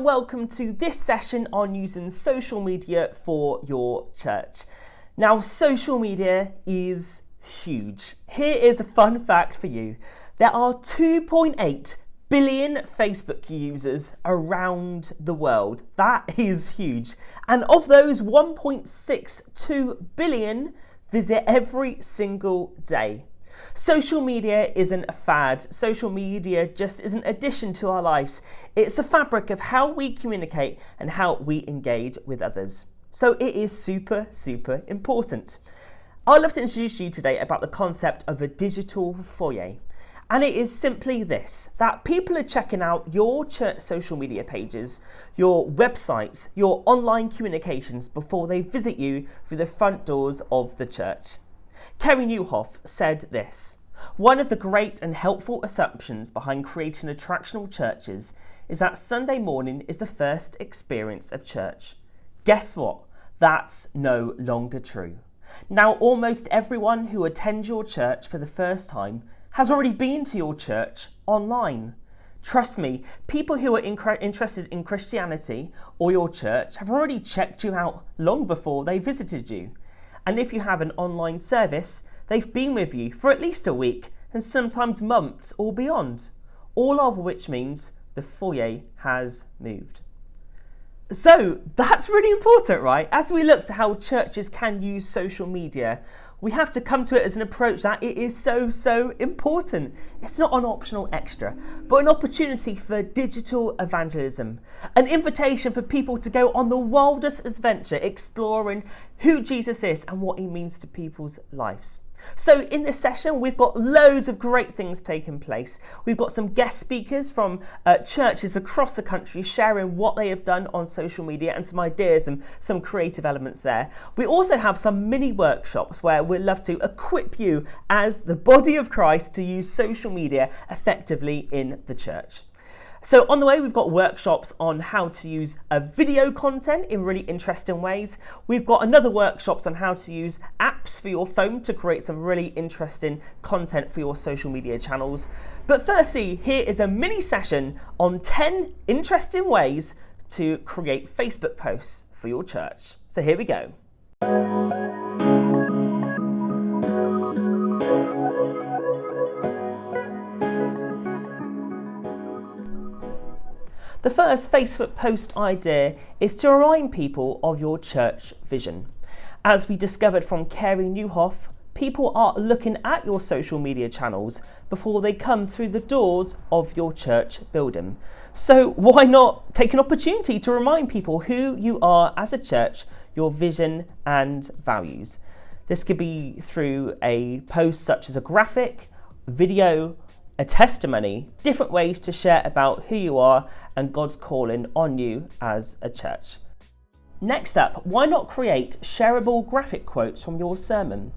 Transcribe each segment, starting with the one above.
and welcome to this session on using social media for your church. Now, social media is huge. Here is a fun fact for you. There are 2.8 billion Facebook users around the world. That is huge. And of those, 1.62 billion visit every single day. Social media isn't a fad. Social media just is an addition to our lives. It's the fabric of how we communicate and how we engage with others. So it is super, super important. I'd love to introduce you today about the concept of a digital foyer. And it is simply this, that people are checking out your church social media pages, your websites, your online communications before they visit you through the front doors of the church. Kerry Newhoff said this: "One of the great and helpful assumptions behind creating attractional churches is that Sunday morning is the first experience of church. Guess what? That's no longer true. Now almost everyone who attends your church for the first time has already been to your church online. Trust me, people who are interested in Christianity or your church have already checked you out long before they visited you. And if you have an online service, they've been with you for at least a week and sometimes months or beyond, all of which means the foyer has moved." So that's really important, right? As we look to how churches can use social media, we have to come to it as an approach that it is so important. It's not an optional extra, but an opportunity for digital evangelism, an invitation for people to go on the wildest adventure exploring who Jesus is and what he means to people's lives. So in this session, we've got loads of great things taking place. We've got some guest speakers from churches across the country sharing what they have done on social media and some ideas and some creative elements there. We also have some mini workshops where we'd love to equip you as the body of Christ to use social media effectively in the church. So on the way, we've got workshops on how to use video content in really interesting ways. We've got another workshops on how to use apps for your phone to create some really interesting content for your social media channels. But firstly, here is a mini session on 10 interesting ways to create Facebook posts for your church. So here we go. The first Facebook post idea is to remind people of your church vision. As we discovered from Kerry Newhoff, people are looking at your social media channels before they come through the doors of your church building. So why not take an opportunity to remind people who you are as a church, your vision and values? This could be through a post such as a graphic, video, a testimony, different ways to share about who you are and God's calling on you as a church. Next up, why not create shareable graphic quotes from your sermon?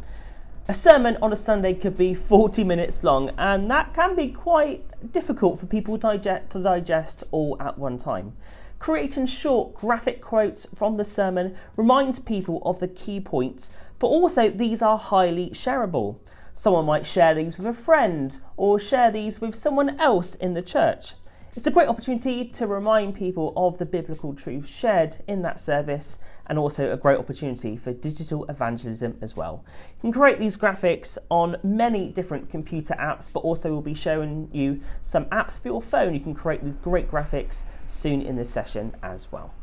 A sermon on a Sunday could be 40 minutes long, and that can be quite difficult for people to digest all at one time. Creating short graphic quotes from the sermon reminds people of the key points, but also these are highly shareable. Someone might share these with a friend or share these with someone else in the church. It's a great opportunity to remind people of the biblical truth shared in that service, and also a great opportunity for digital evangelism as well. You can create these graphics on many different computer apps, but also we'll be showing you some apps for your phone. You can create these great graphics soon in this session as well.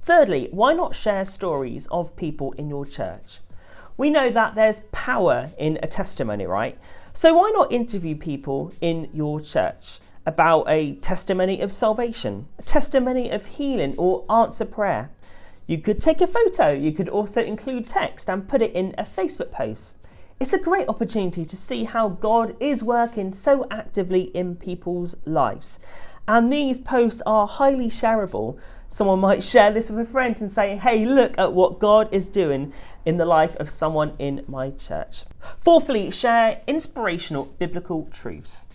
Thirdly, why not share stories of people in your church? We know that there's power in a testimony, right? So why not interview people in your church about a testimony of salvation, a testimony of healing or answer prayer? You could take a photo, you could also include text and put it in a Facebook post. It's a great opportunity to see how God is working so actively in people's lives. And these posts are highly shareable. Someone might share this with a friend and say, hey, look at what God is doing in the life of someone in my church. Fourthly, share inspirational biblical truths.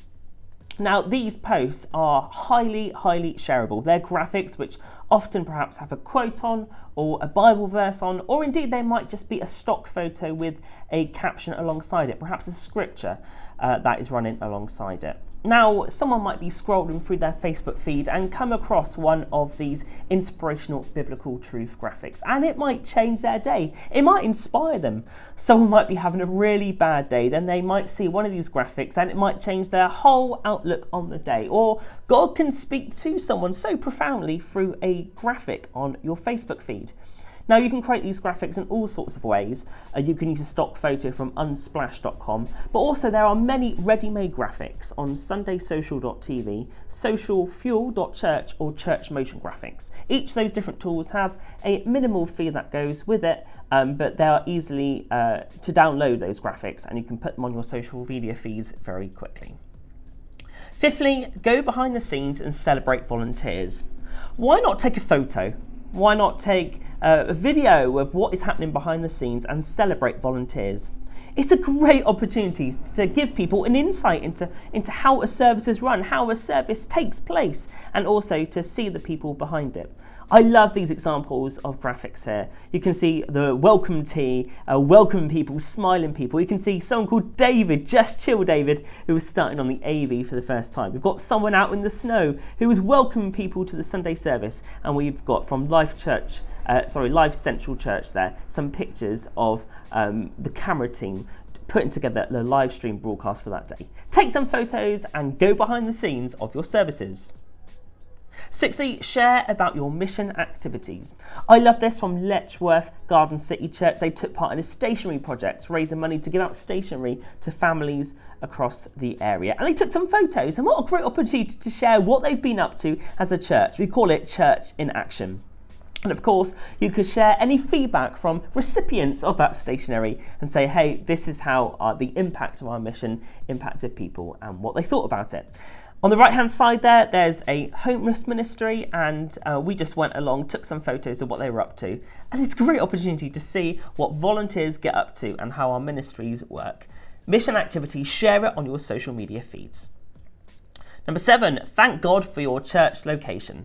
Now, these posts are highly shareable. They're graphics which often perhaps have a quote on or a Bible verse on, or indeed they might just be a stock photo with a caption alongside it, perhaps a scripture that is running alongside it. Now, someone might be scrolling through their Facebook feed and come across one of these inspirational biblical truth graphics, and it might change their day. It might inspire them. Someone might be having a really bad day, then they might see one of these graphics and it might change their whole outlook on the day. Or God can speak to someone so profoundly through a graphic on your Facebook feed. Now, you can create these graphics in all sorts of ways. You can use a stock photo from unsplash.com, but also there are many ready-made graphics on sundaysocial.tv, socialfuel.church or church motion graphics. Each of those different tools have a minimal fee that goes with it, but they are easily to download those graphics, and you can put them on your social media feeds very quickly. Fifthly, go behind the scenes and celebrate volunteers. Why not take a photo? Why not take a video of what is happening behind the scenes and celebrate volunteers? It's a great opportunity to give people an insight into how a service is run, how a service takes place, and also to see the people behind it. I love these examples of graphics here. You can see the welcome tea, welcome people, smiling people. You can see someone called David, Just Chill David, who was starting on the AV for the first time. We've got someone out in the snow who was welcoming people to the Sunday service. And we've got from Life Central Church there, some pictures of the camera team putting together the live stream broadcast for that day. Take some photos and go behind the scenes of your services. Sixthly, share about your mission activities. I love this from Letchworth Garden City Church. They took part in a stationery project, raising money to give out stationery to families across the area. And they took some photos, and what a great opportunity to share what they've been up to as a church. We call it Church in Action. And of course, you could share any feedback from recipients of that stationery and say, hey, this is how the impact of our mission impacted people and what they thought about it. On the right-hand side there's a homeless ministry, and we just went along, took some photos of what they were up to. And it's a great opportunity to see what volunteers get up to and how our ministries work. Mission activity, share it on your social media feeds. Number 7, thank God for your church location.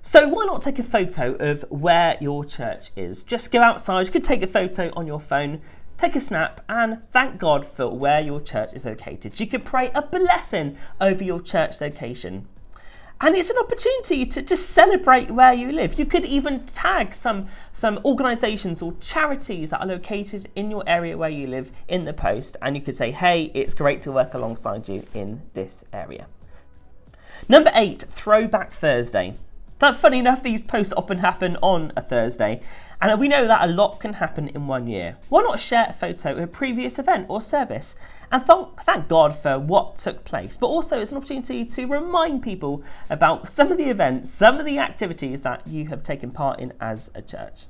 So why not take a photo of where your church is? Just go outside, you could take a photo on your phone, take a snap and thank God for where your church is located. You could pray a blessing over your church location. And it's an opportunity to just celebrate where you live. You could even tag some organisations or charities that are located in your area where you live in the post, and you could say, hey, it's great to work alongside you in this area. Number 8, Throwback Thursday. That, funny enough, these posts often happen on a Thursday, and we know that a lot can happen in one year. Why not share a photo of a previous event or service and thank God for what took place, but also it's an opportunity to remind people about some of the events, some of the activities that you have taken part in as a church.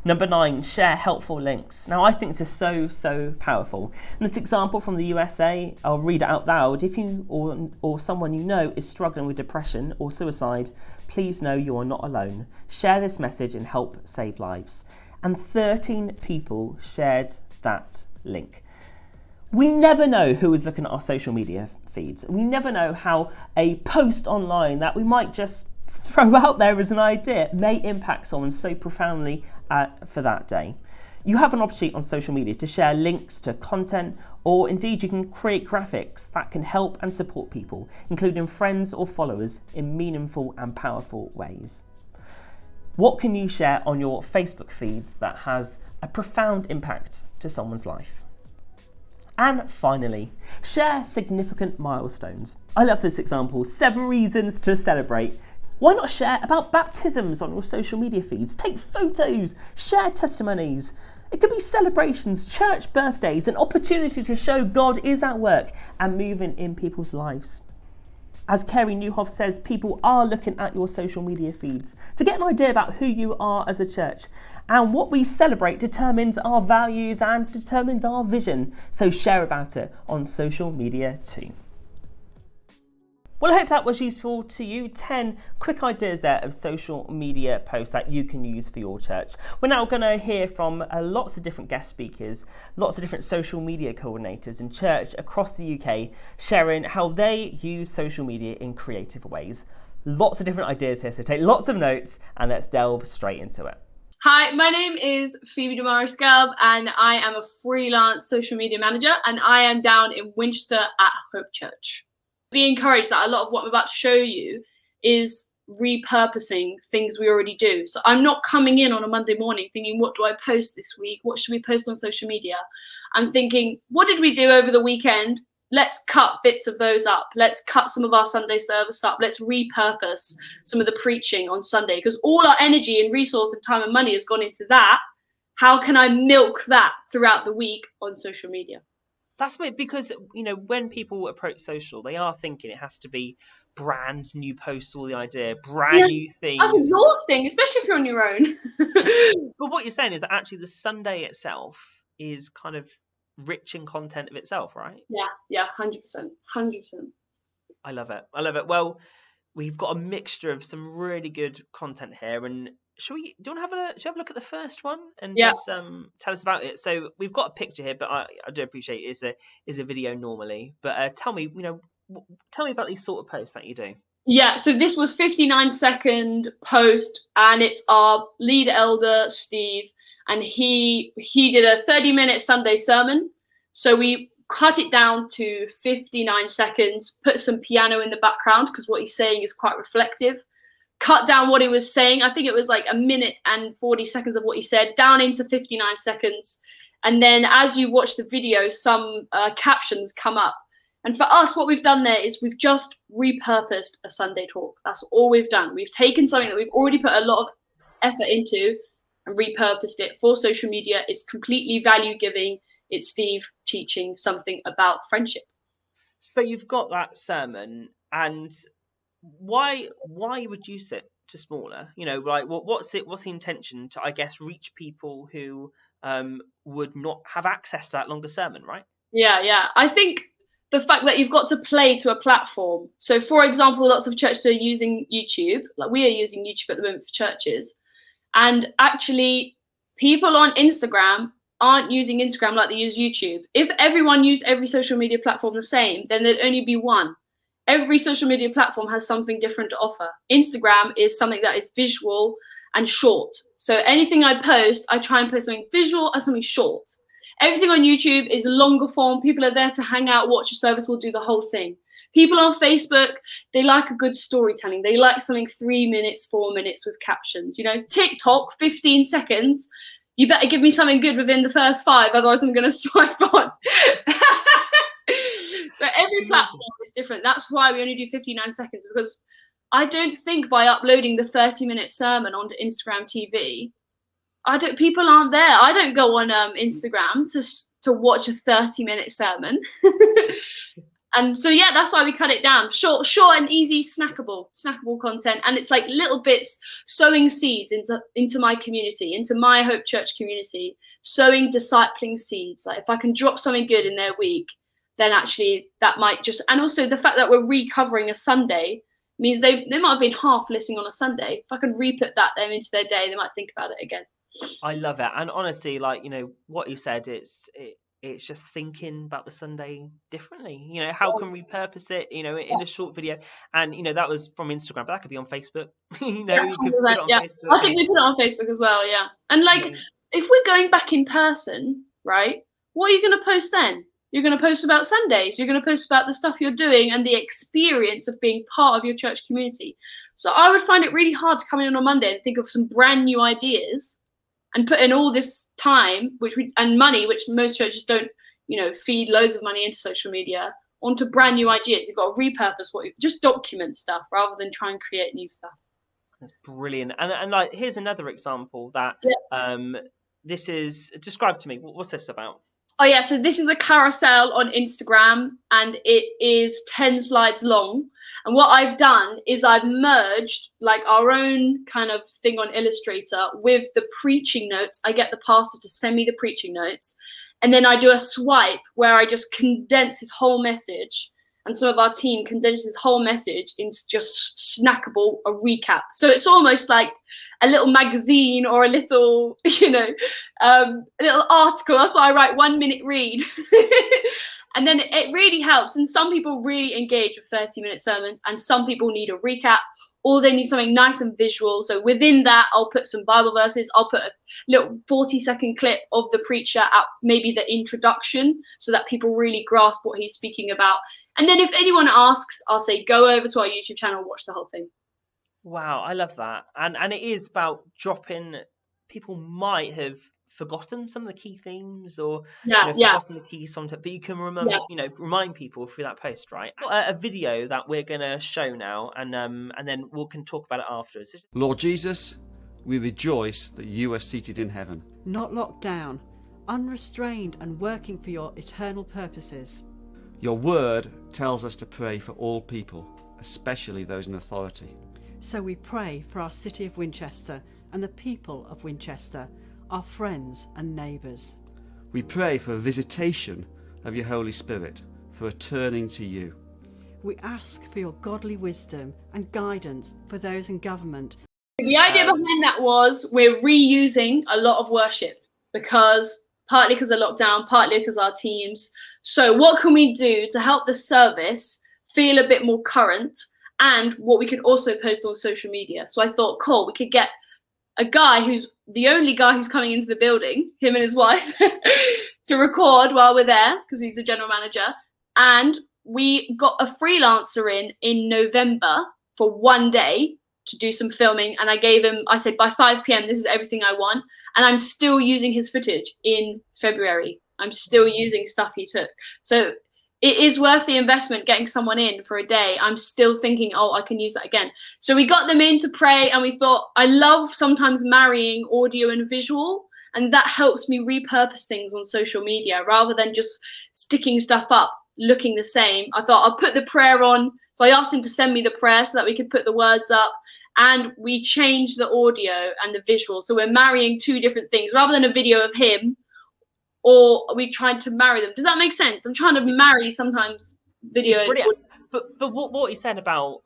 Number 9, share helpful links. Now, I think this is so powerful. In this example from the USA, I'll read it out loud. If you or someone you know is struggling with depression or suicide, please know you are not alone. Share this message and help save lives. And 13 people shared that link. We never know who is looking at our social media feeds. We never know how a post online that we might just throw out there as an idea may impact someone so profoundly for that day. You have an opportunity on social media to share links to content, or indeed you can create graphics that can help and support people, including friends or followers, in meaningful and powerful ways. What can you share on your Facebook feeds that has a profound impact to someone's life? And finally, share significant milestones. I love this example, 7 reasons to celebrate. Why not share about baptisms on your social media feeds? Take photos, share testimonies. It could be celebrations, church birthdays, an opportunity to show God is at work and moving in people's lives. As Kerry Newhoff says, people are looking at your social media feeds to get an idea about who you are as a church. And what we celebrate determines our values and determines our vision. So share about it on social media too. Well, I hope that was useful to you. 10 quick ideas there of social media posts that you can use for your church. We're now going to hear from lots of different guest speakers, lots of different social media coordinators in church across the UK, sharing how they use social media in creative ways. Lots of different ideas here, so take lots of notes and let's delve straight into it. Hi, my name is Phoebe Gubb, and I am a freelance social media manager, and I am down in Winchester at Hope Church. Be encouraged that a lot of what I'm about to show you is repurposing things we already do. So I'm not coming in on a Monday morning thinking, what do I post this week? What should we post on social media? I'm thinking, what did we do over the weekend? Let's cut bits of those up. Let's cut some of our Sunday service up. Let's repurpose some of the preaching on Sunday, because all our energy and resource and time and money has gone into that. How can I milk that throughout the week on social media? That's weird, because, when people approach social, they are thinking it has to be brand new posts, all the idea, brand new things. That's exhausting, especially if you're on your own. But what you're saying is that actually the Sunday itself is kind of rich in content of itself, right? Yeah, 100%. I love it. Well, we've got a mixture of some really good content here, and should we have a look at the first one and just tell us about it? So we've got a picture here, but I do appreciate it is a video normally. But tell me about these sort of posts that you do. Yeah, so this was 59-second post, and it's our lead elder Steve. And he did a 30-minute Sunday sermon. So we cut it down to 59 seconds, put some piano in the background because what he's saying is quite reflective. Cut down what he was saying. I think it was like a minute and 40 seconds of what he said, down into 59 seconds. And then as you watch the video, some captions come up. And for us, what we've done there is we've just repurposed a Sunday talk. That's all we've done. We've taken something that we've already put a lot of effort into and repurposed it for social media. It's completely value giving. It's Steve teaching something about friendship. So you've got that sermon, and why reduce it to smaller? What's the intention to, I guess, reach people who would not have access to that longer sermon, right? Yeah. I think the fact that you've got to play to a platform. So for example, lots of churches are using YouTube, like we are using YouTube at the moment for churches. And actually, people on Instagram aren't using Instagram like they use YouTube. If everyone used every social media platform the same, then there'd only be one. Every social media platform has something different to offer. Instagram is something that is visual and short. So anything I post, I try and post something visual and something short. Everything on YouTube is longer form. People are there to hang out, watch a service, we'll do the whole thing. People on Facebook, they like a good storytelling. They like something 3 minutes, 4 minutes with captions. TikTok, 15 seconds. You better give me something good within the first 5, otherwise I'm going to swipe on. So every platform is different. That's why we only do 59 seconds, because I don't think by uploading the 30-minute sermon onto Instagram TV, people aren't there. I don't go on Instagram to watch a 30-minute sermon. And so, that's why we cut it down. Short and easy, snackable content. And it's like little bits, sowing seeds into my community, into my Hope Church community, sowing discipling seeds. Like if I can drop something good in their week, then actually that might just, and also the fact that we're recovering a Sunday means they might have been half listening on a Sunday. If I can re-put that them into their day, they might think about it again. I love it. And honestly, what you said, it's just thinking about the Sunday differently. How can we repurpose it, in a short video? And, that was from Instagram, but that could be on Facebook. You could put it on Facebook. I think we put it on Facebook as well, yeah. And if we're going back in person, right, what are you going to post then? You're going to post about Sundays. You're going to post about the stuff you're doing and the experience of being part of your church community. So I would find it really hard to come in on a Monday and think of some brand new ideas and put in all this time and money, which most churches don't, feed loads of money into social media, onto brand new ideas. You've got to repurpose just document stuff rather than try and create new stuff. That's brilliant. And here's another example that this is, describe to me, what's this about? Oh yeah, so this is a carousel on Instagram, and it is 10 slides long. And what I've done is I've merged our own kind of thing on Illustrator with the preaching notes. I get the pastor to send me the preaching notes, and then I do a swipe where I just condense his whole message, and some of our team condenses his whole message into just snackable, a recap. So it's almost like a little magazine or a little, a little article. That's why I write 1 minute read. And then it really helps. And some people really engage with 30-minute sermons, and some people need a recap, or they need something nice and visual. So within that, I'll put some Bible verses. I'll put a little 40-second clip of the preacher at maybe the introduction so that people really grasp what he's speaking about. And then if anyone asks, I'll say, go over to our YouTube channel, watch the whole thing. Wow, I love that. And it is about dropping, people might have forgotten some of the key themes, or forgotten the key content, but you can remember, remind people through that post, right? A video that we're going to show now, and then we can talk about it afterwards. Lord Jesus, we rejoice that you are seated in heaven, not locked down, unrestrained and working for your eternal purposes. Your word tells us to pray for all people, especially those in authority. So we pray for our city of Winchester and the people of Winchester, our friends and neighbours. We pray for a visitation of your Holy Spirit, for a turning to you. We ask for your godly wisdom and guidance for those in government. The idea behind that was we're reusing a lot of worship, partly because of lockdown, partly because of our teams. So what can we do to help the service feel a bit more current, and what we could also post on social media? So I thought, cool, we could get a guy who's the only guy who's coming into the building, him and his wife, to record while we're there, because he's the general manager. And we got a freelancer in November for one day to do some filming. And I said, by 5 p.m, this is everything I want. And I'm still using his footage in February. I'm still using stuff he took. So it is worth the investment getting someone in for a day. I'm still thinking, I can use that again. So we got them in to pray, and we thought, I love sometimes marrying audio and visual, and that helps me repurpose things on social media rather than just sticking stuff up looking the same. I thought I'll put the prayer on. So I asked him to send me the prayer so that we could put the words up, and we changed the audio and the visual. So we're marrying two different things rather than a video of him, or we tried to marry them. Does that make sense? I'm trying to marry sometimes video. It's brilliant. But what he said about,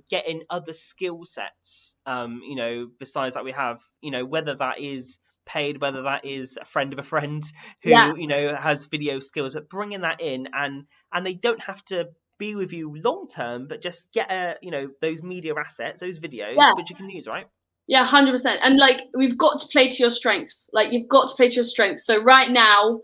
getting other skill sets, besides that we have, whether that is paid, whether that is a friend of a friend who, has video skills, but bringing that in, and they don't have to be with you long term, but just get those media assets, those videos, which you can use, right? Yeah, 100%. And we've got to play to your strengths. You've got to play to your strengths. So right now,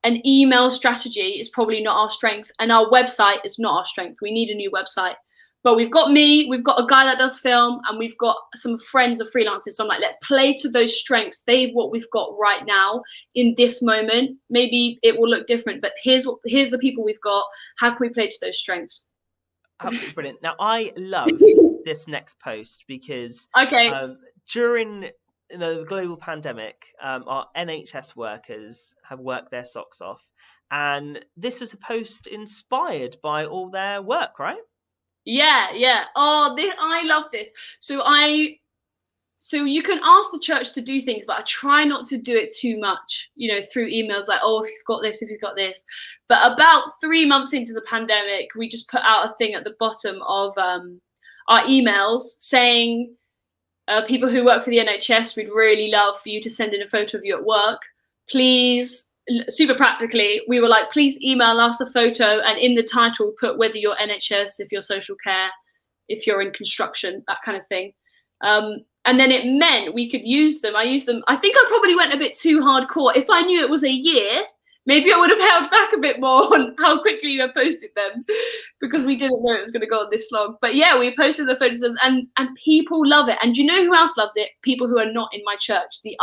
an email strategy is probably not our strength, and our website is not our strength. We need a new website. But we've got me, we've got a guy that does film, and we've got some friends of freelancers. So I'm like, let's play to those strengths. They've what we've got right now in this moment. Maybe it will look different, but here's the people we've got. How can we play to those strengths? Absolutely brilliant. Now, I love this next post because during the global pandemic, our NHS workers have worked their socks off. And this was a post inspired by all their work, right? Yeah. I love this. So you can ask the church to do things, but I try not to do it too much, through emails like, if you've got this, if you've got this. But about 3 months into the pandemic, we just put out a thing at the bottom of our emails saying, people who work for the NHS, we'd really love for you to send in a photo of you at work. Please, super practically, we were like, please email us a photo, and in the title put whether you're NHS, if you're social care, if you're in construction, that kind of thing. And then it meant we could use them. I used them. I think I probably went a bit too hardcore. If I knew it was a year, maybe I would have held back a bit more on how quickly I posted them, because we didn't know it was going to go on this long. But yeah, we posted the photos and people love it. And you know who else loves it? People who are not in my church, the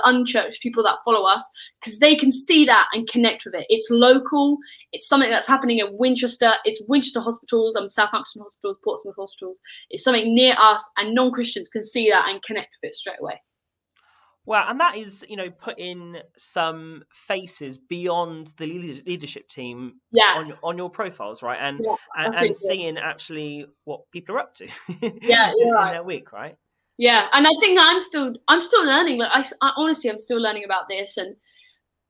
unchurched people that follow us, because they can see that and connect with it. It's local. It's something that's happening in Winchester. It's Winchester hospitals, Southampton hospitals, Portsmouth hospitals. It's something near us, and non-Christians can see that and connect with it straight away. Well, and that is, putting some faces beyond the leadership team on your profiles, right? And seeing actually what people are up to in their week, right? Yeah, and I think I'm still learning. I honestly, I'm still learning about this. And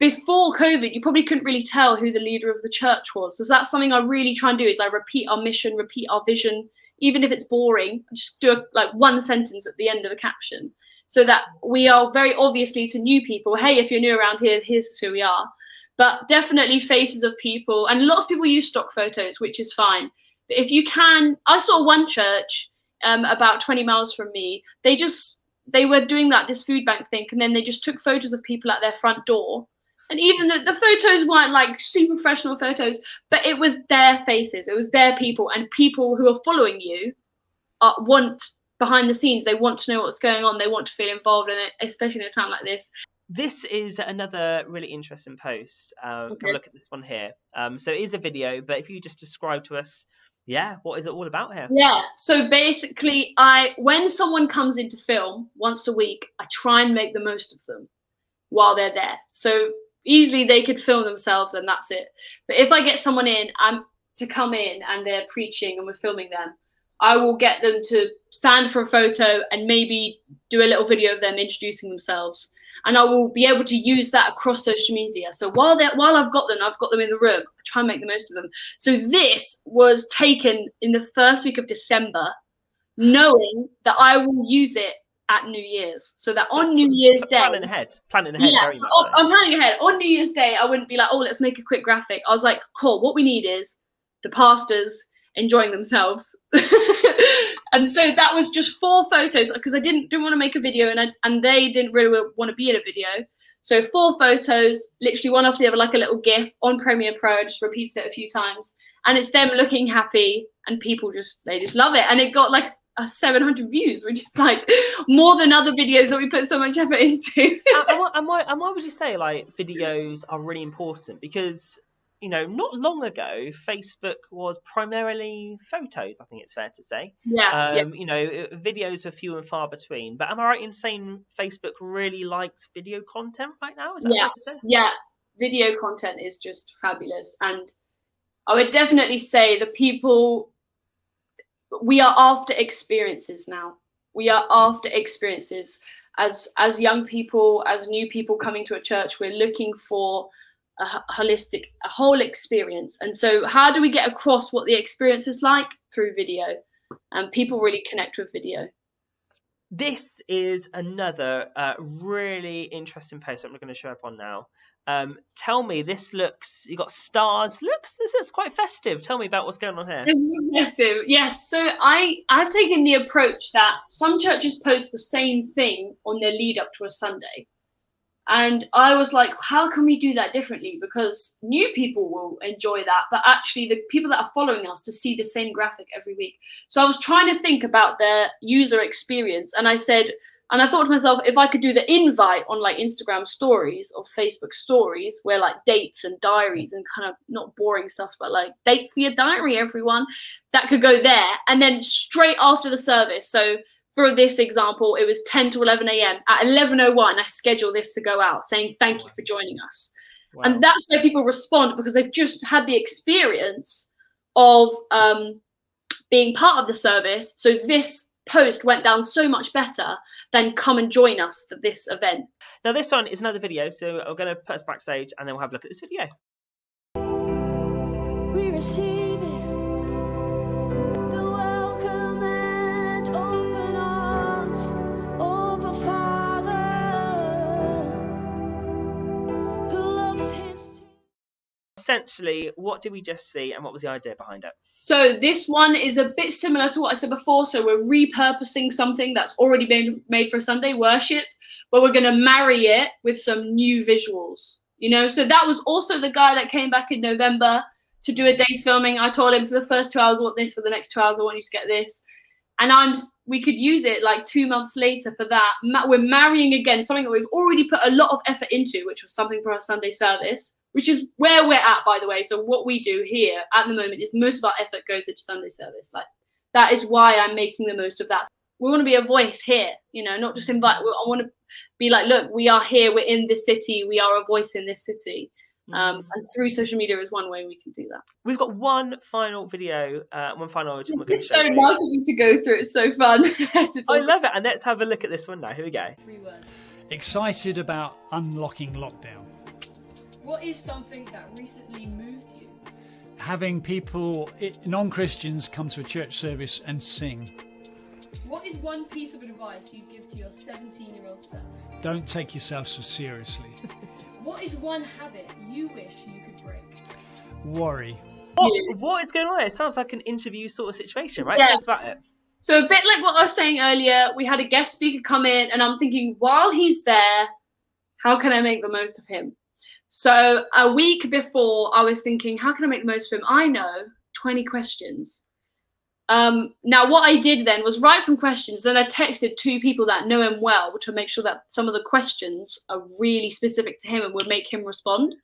before COVID, you probably couldn't really tell who the leader of the church was. So that's something I really try and do, is I repeat our mission, repeat our vision, even if it's boring. Just do one sentence at the end of a caption, so that we are very obviously to new people, hey, if you're new around here, here's who we are. But definitely faces of people, and lots of people use stock photos, which is fine. But if you can, I saw one church about 20 miles from me. They were doing this food bank thing, and then they just took photos of people at their front door. And even the photos weren't like super professional photos, but it was their faces, it was their people, and people who are following you want behind the scenes. They want to know what's going on. They want to feel involved in it, especially in a time like this. This is another really interesting post. Come look at this one here. So it is a video, but if you just describe to us, what is it all about here? Yeah, so basically, when someone comes into film once a week, I try and make the most of them while they're there. So easily they could film themselves and that's it. But if I get someone in to come in and they're preaching and we're filming them, I will get them to stand for a photo and maybe do a little video of them introducing themselves. And I will be able to use that across social media. So while I've got them in the room, I try and make the most of them. So this was taken in the first week of December, knowing that I will use it at New Year's. So that on New Year's Day. Planning ahead. Yeah, very much. I'm planning ahead. On New Year's Day, I wouldn't be like, oh, let's make a quick graphic. I was like, cool, what we need is the pastors enjoying themselves. And so that was just 4 photos, because I didn't want to make a video, and they didn't really want to be in a video. So 4 photos, literally one after the other, like a little GIF on Premiere Pro. I just repeated it a few times, and it's them looking happy, and people just love it. And it got like 700 views, which is like more than other videos that we put so much effort into. and why would you say like videos are really important? Because not long ago, Facebook was primarily photos, I think it's fair to say. Yeah. Videos were few and far between. But am I right in saying Facebook really likes video content right now? Is that fair to say? Yeah, video content is just fabulous. And I would definitely say we are after experiences now. We are after experiences. As young people, as new people coming to a church, we're looking for a whole experience. And so how do we get across what the experience is like? Through video. And people really connect with video. This is another really interesting post that I'm going to show up on now. Tell me, you got stars. This looks quite festive. Tell me about what's going on here. This is festive. Yes. So I've taken the approach that some churches post the same thing on their lead up to a Sunday. And I was like, how can we do that differently? Because new people will enjoy that, but actually the people that are following us to see the same graphic every week. So I was trying to think about their user experience, and I thought to myself, if I could do the invite on like Instagram stories or Facebook stories, where like dates and diaries and kind of not boring stuff, but like dates for your diary, everyone, that could go there. And then straight after the service. So for this example, it was 10 to 11 a.m. At 11:01, I schedule this to go out saying, thank you for joining us. Wow. And that's where people respond, because they've just had the experience of being part of the service. So this post went down so much better than come and join us for this event. Now, this one is another video. So I'm going to put us backstage and then we'll have a look at this video. We receive it. The welcome and open arms of a Father who loves his children. Essentially, what did we just see and what was the idea behind it? So this one is a bit similar to what I said before. So we're repurposing something that's already been made for Sunday worship, but we're going to marry it with some new visuals, So that was also the guy that came back in November to do a day's filming. I told him for the first 2 hours, I want this. For the next 2 hours, I want you to get this. And we could use it like 2 months later for that. We're marrying again something that we've already put a lot of effort into, which was something for our Sunday service, which is where we're at, by the way. So what we do here at the moment is most of our effort goes into Sunday service. Like, that is why I'm making the most of that. We want to be a voice here, not just invite. I want to be like, look, we are here. We're in this city. We are a voice in this city. And through social media is one way we can do that. We've got one final video, It's so nice of you to go through. It's so fun. I love it. And let's have a look at this one now. Here we go. Excited about unlocking lockdown. What is something that recently moved you? Having people, non-Christians, come to a church service and sing. What is one piece of advice you'd give to your 17-year-old self? Don't take yourself so seriously. What is one habit you wish you could break? Worry. What is going on there? It sounds like an interview sort of situation, right? Yeah. Tell us about it. So a bit like what I was saying earlier, we had a guest speaker come in, and I'm thinking, while he's there, how can I make the most of him? So a week before, I was thinking, how can I make the most of him? I know 20 questions. Now, what I did then was write some questions. Then I texted 2 people that know him well, to make sure that some of the questions are really specific to him and would make him respond.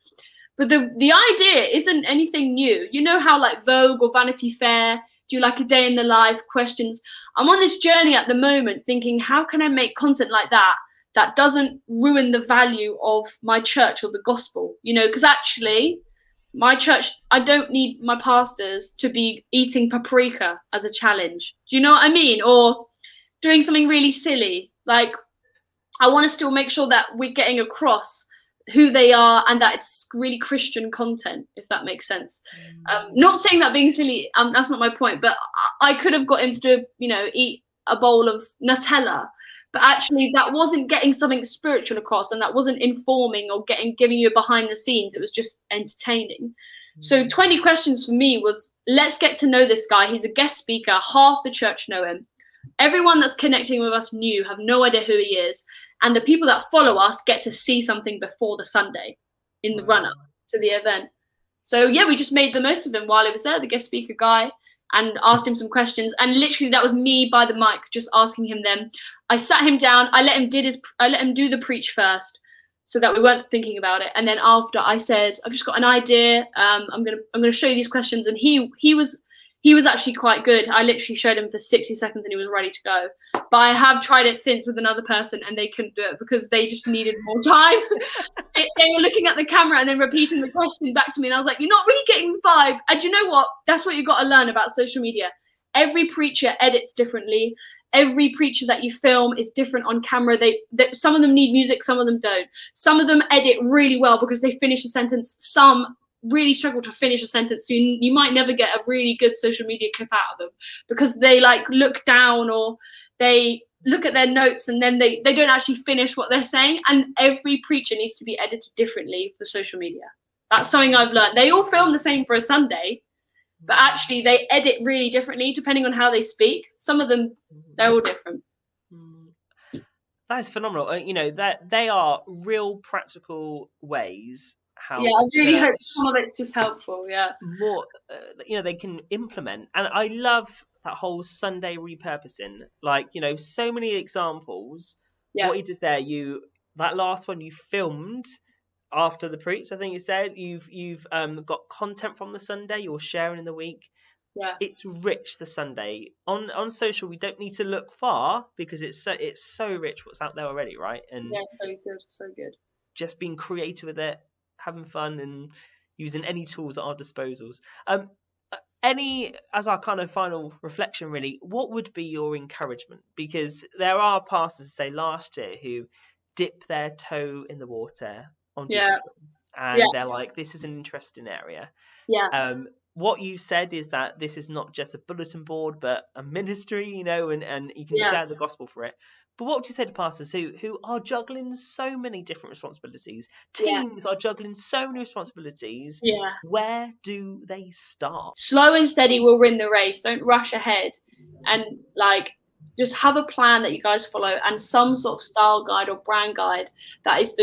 But the idea isn't anything new. You know how like Vogue or Vanity Fair do like a day in the life questions. I'm on this journey at the moment thinking, how can I make content like that doesn't ruin the value of my church or the gospel? You know, because actually my church, I don't need my pastors to be eating paprika as a challenge. Do you know what I mean? Or doing something really silly. Like, I want to still make sure that we're getting across who they are and that it's really Christian content, if that makes sense. Not saying that being silly, that's not my point, but I could have got him to do, eat a bowl of Nutella, but actually that wasn't getting something spiritual across, and that wasn't informing or giving you a behind the scenes. It was just entertaining. So 20 questions for me was, let's get to know this guy. He's a guest speaker. Half the church know him. Everyone that's connecting with us have no idea who he is. And the people that follow us get to see something before the Sunday in the run-up to the event. So, yeah, we just made the most of him while he was there, the guest speaker guy, and asked him some questions. And literally that was me by the mic, just asking him them. I sat him down. I let him do the preach first, so that we weren't thinking about it. And then after, I said, I've just got an idea. I'm gonna show you these questions. And he was actually quite good. I literally showed him for 60 seconds and he was ready to go. But I have tried it since with another person and they couldn't do it because they just needed more time. They were looking at the camera and then repeating the question back to me. And I was like, you're not really getting the vibe. And you know what? That's what you've got to learn about social media. Every preacher edits differently. Every preacher that you film is different on camera. Some of them need music, some of them don't. Some of them edit really well because they finish a sentence. Some really struggle to finish a sentence, so you might never get a really good social media clip out of them because they look down or they look at their notes and then they don't actually finish what they're saying. And every preacher needs to be edited differently for social media. That's something I've learned. They all film the same for a Sunday, but actually they edit really differently depending on how they speak. Some of them, they're all different. That is phenomenal. That they are real practical ways how I really hope some of it's just helpful. More they can implement. And I love that whole Sunday repurposing, so many examples. What you did there, that last one you filmed after the preach, I think you said you've got content from the Sunday you're sharing in the week. It's rich. The Sunday on social, we don't need to look far because it's so rich what's out there already, right? And so good just being creative with it, having fun and using any tools at our disposals. As our kind of final reflection, really, what would be your encouragement? Because there are pastors, say last year, who dip their toe in the water on digital, and they're like, this is an interesting area. What you said is that this is not just a bulletin board, but a ministry, and you can share the gospel for it. But what would you say to pastors who are juggling so many different responsibilities? Teams are juggling so many responsibilities. Where do they start? Slow and steady will win the race. Don't rush ahead. And just have a plan that you guys follow and some sort of style guide or brand guide that is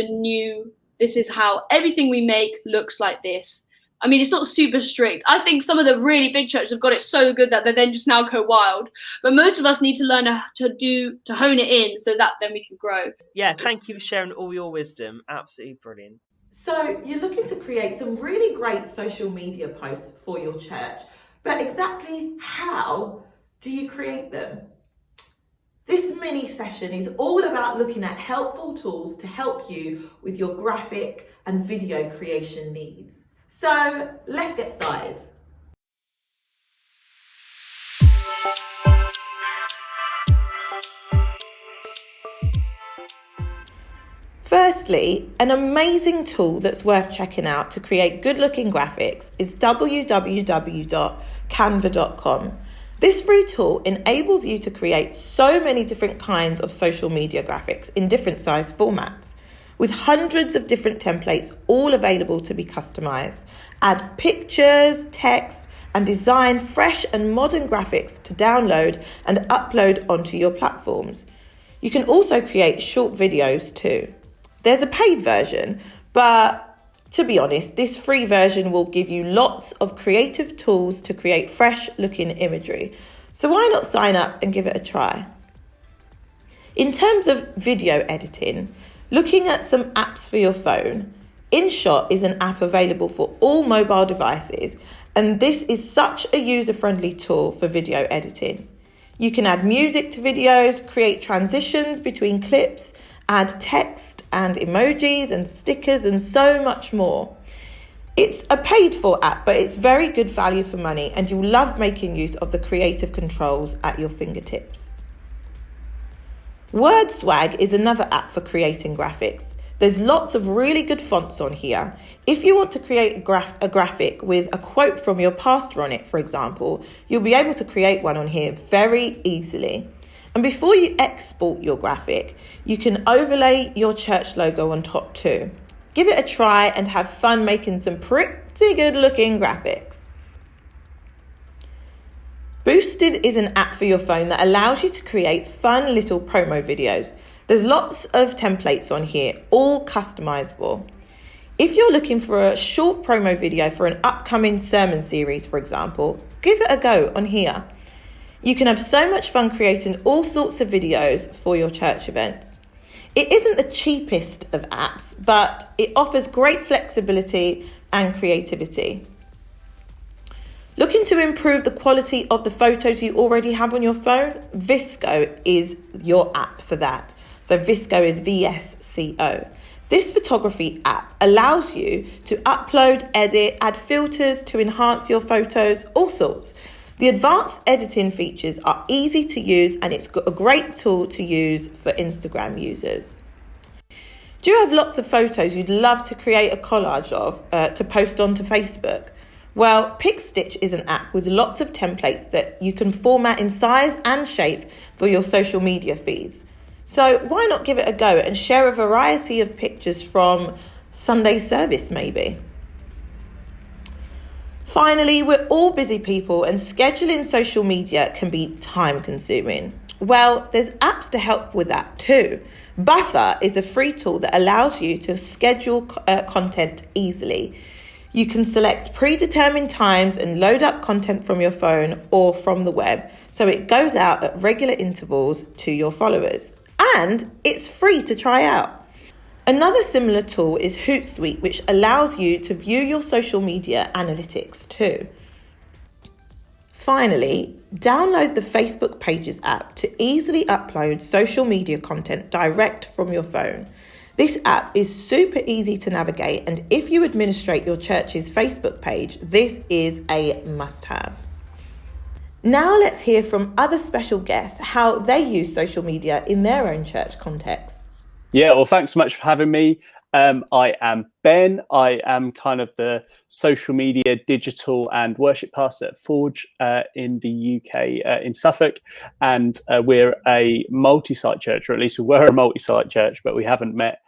this is how everything we make looks like this. I mean, it's not super strict. I think some of the really big churches have got it so good that they then just now go wild. But most of us need to learn to hone it in so that then we can grow. Thank you for sharing all your wisdom. Absolutely brilliant. So you're looking to create some really great social media posts for your church, but exactly how do you create them? This mini session is all about looking at helpful tools to help you with your graphic and video creation needs. So let's get started. Firstly, an amazing tool that's worth checking out to create good-looking graphics is www.canva.com. This free tool enables you to create so many different kinds of social media graphics in different size formats. with hundreds of different templates all available to be customized. Add pictures, text, and design fresh and modern graphics to download and upload onto your platforms. You can also create short videos too. There's a paid version, but to be honest, this free version will give you lots of creative tools to create fresh looking imagery. So why not sign up and give it a try? In terms of video editing, looking at some apps for your phone, InShot is an app available for all mobile devices, and this is such a user-friendly tool for video editing. You can add music to videos, create transitions between clips, add text and emojis and stickers and so much more. It's a paid-for app, but it's very good value for money, and you'll love making use of the creative controls at your fingertips. WordSwag is another app for creating graphics. There's lots of really good fonts on here. If you want to create a graphic with a quote from your pastor on it, for example, you'll be able to create one on here very easily. And before you export your graphic, you can overlay your church logo on top too. Give it a try and have fun making some pretty good looking graphics. Boosted is an app for your phone that allows you to create fun little promo videos. There's lots of templates on here, all customizable. If you're looking for a short promo video for an upcoming sermon series, for example, give it a go on here. You can have so much fun creating all sorts of videos for your church events. It isn't the cheapest of apps, but it offers great flexibility and creativity. Looking to improve the quality of the photos you already have on your phone? VSCO is your app for that. So VSCO is VSCO. This photography app allows you to upload, edit, add filters to enhance your photos, all sorts. The advanced editing features are easy to use, and it's got a great tool to use for Instagram users. Do you have lots of photos you'd love to create a collage of to post onto Facebook? Well, PicStitch is an app with lots of templates that you can format in size and shape for your social media feeds. So why not give it a go and share a variety of pictures from Sunday service maybe? Finally, we're all busy people, and scheduling social media can be time consuming. Well, there's apps to help with that too. Buffer is a free tool that allows you to schedule content easily. You can select predetermined times and load up content from your phone or from the web, so it goes out at regular intervals to your followers. And it's free to try out. Another similar tool is Hootsuite, which allows you to view your social media analytics too. Finally, download the Facebook Pages app to easily upload social media content direct from your phone. This app is super easy to navigate, and if you administrate your church's Facebook page, this is a must-have. Now let's hear from other special guests how they use social media in their own church contexts. Yeah, well, thanks so much for having me. I am Ben. I am kind of the social media, digital and worship pastor at Forge in the UK in Suffolk. And we're a multi-site church, or at least we were a multi-site church, but we haven't met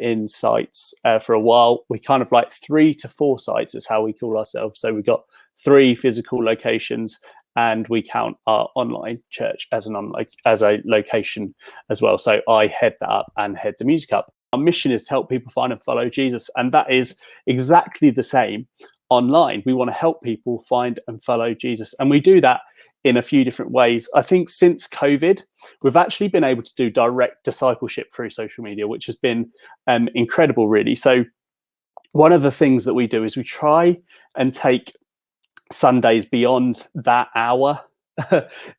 in sites for a while. We kind of like 3 to 4 sites is how we call ourselves. So we've got 3 physical locations, and we count our online church as a location as well. So I head that up and head the music up. Our mission is to help people find and follow Jesus, and that is exactly the same online. We want to help people find and follow Jesus, and we do that in a few different ways. I think since COVID, we've actually been able to do direct discipleship through social media, which has been incredible, really. So one of the things that we do is we try and take Sundays beyond that hour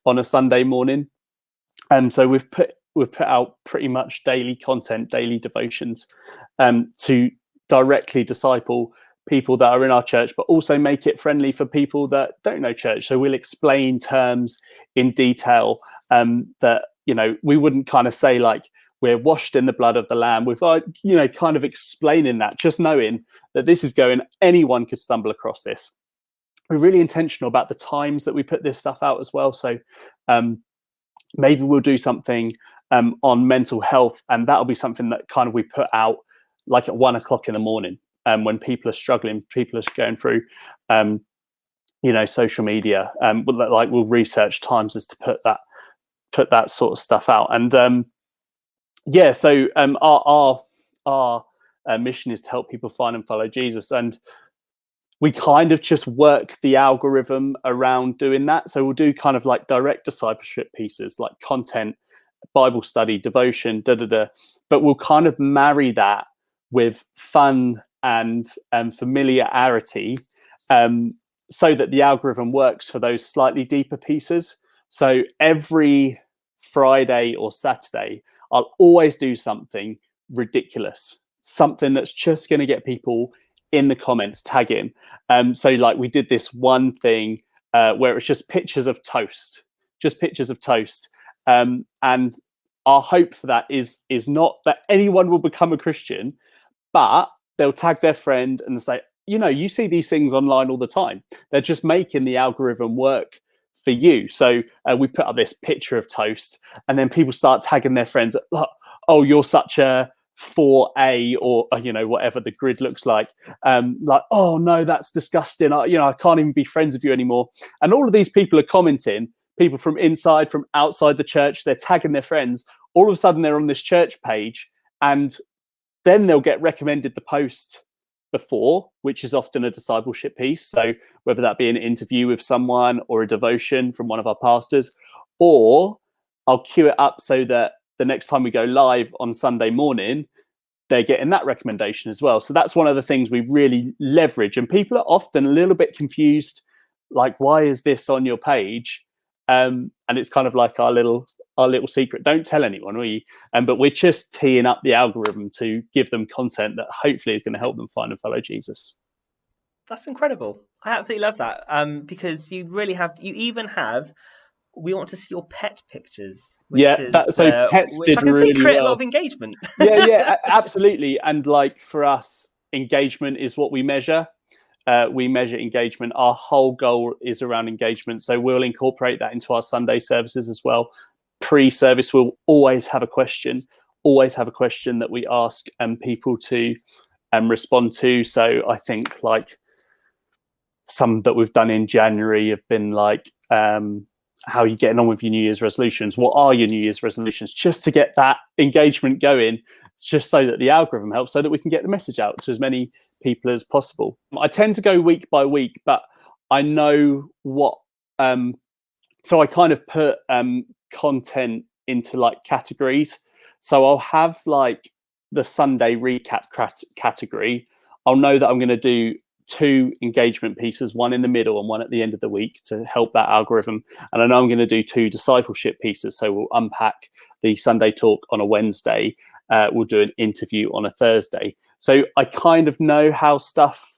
on a Sunday morning. And so we've put out pretty much daily content, daily devotions to directly disciple people that are in our church, but also make it friendly for people that don't know church. So we'll explain terms in detail that, you know, we wouldn't kind of say like, we're washed in the blood of the Lamb. We've, kind of explaining that, just knowing that this is anyone could stumble across this. We're really intentional about the times that we put this stuff out as well. So maybe we'll do something on mental health, and that'll be something that kind of we put out like at 1 o'clock in the morning, when people are struggling, people are going through social media. We'll research times as to put that sort of stuff out. And our mission is to help people find and follow Jesus, and we kind of just work the algorithm around doing that. So we'll do kind of like direct discipleship pieces, like content, Bible study, devotion, but we'll kind of marry that with fun and familiarity, so that the algorithm works for those slightly deeper pieces. So every Friday or Saturday, I'll always do something ridiculous, something that's just going to get people in the comments tagging. So like we did this one thing where it was just pictures of toast. And our hope for that is not that anyone will become a Christian, but they'll tag their friend and say, you see these things online all the time. They're just making the algorithm work for you. So we put up this picture of toast, and then people start tagging their friends. Oh, you're such a 4A, or whatever the grid looks like. Like, oh no, that's disgusting. I can't even be friends with you anymore. And all of these people are commenting. People from inside, from outside the church, they're tagging their friends. All of a sudden, they're on this church page, and then they'll get recommended the post before, which is often a discipleship piece. So whether that be an interview with someone or a devotion from one of our pastors, or I'll queue it up so that the next time we go live on Sunday morning, they're getting that recommendation as well. So that's one of the things we really leverage. And people are often a little bit confused, like, why is this on your page? And it's kind of like our little secret. Don't tell anyone, but we're just teeing up the algorithm to give them content that hopefully is going to help them find and follow Jesus. That's incredible. I absolutely love that. Because you even have, we want to see your pet pictures. Pets which did I can really see create well. A lot of engagement. yeah, absolutely. And like for us, engagement is what we measure. We measure engagement. Our whole goal is around engagement. So we'll incorporate that into our Sunday services as well. Pre-service, we'll always have a question that we ask people to respond to. So I think like some that we've done in January have been like, how are you getting on with your New Year's resolutions? What are your New Year's resolutions? Just to get that engagement going, just so that the algorithm helps, so that we can get the message out to as many people as possible. I tend to go week by week, but I know what, so I kind of put content into like categories. So I'll have like the Sunday recap category. I'll know that I'm going to do 2 engagement pieces, one in the middle and one at the end of the week to help that algorithm. And I know I'm going to do 2 discipleship pieces. So we'll unpack the Sunday talk on a Wednesday. We'll do an interview on a Thursday. So I kind of know how stuff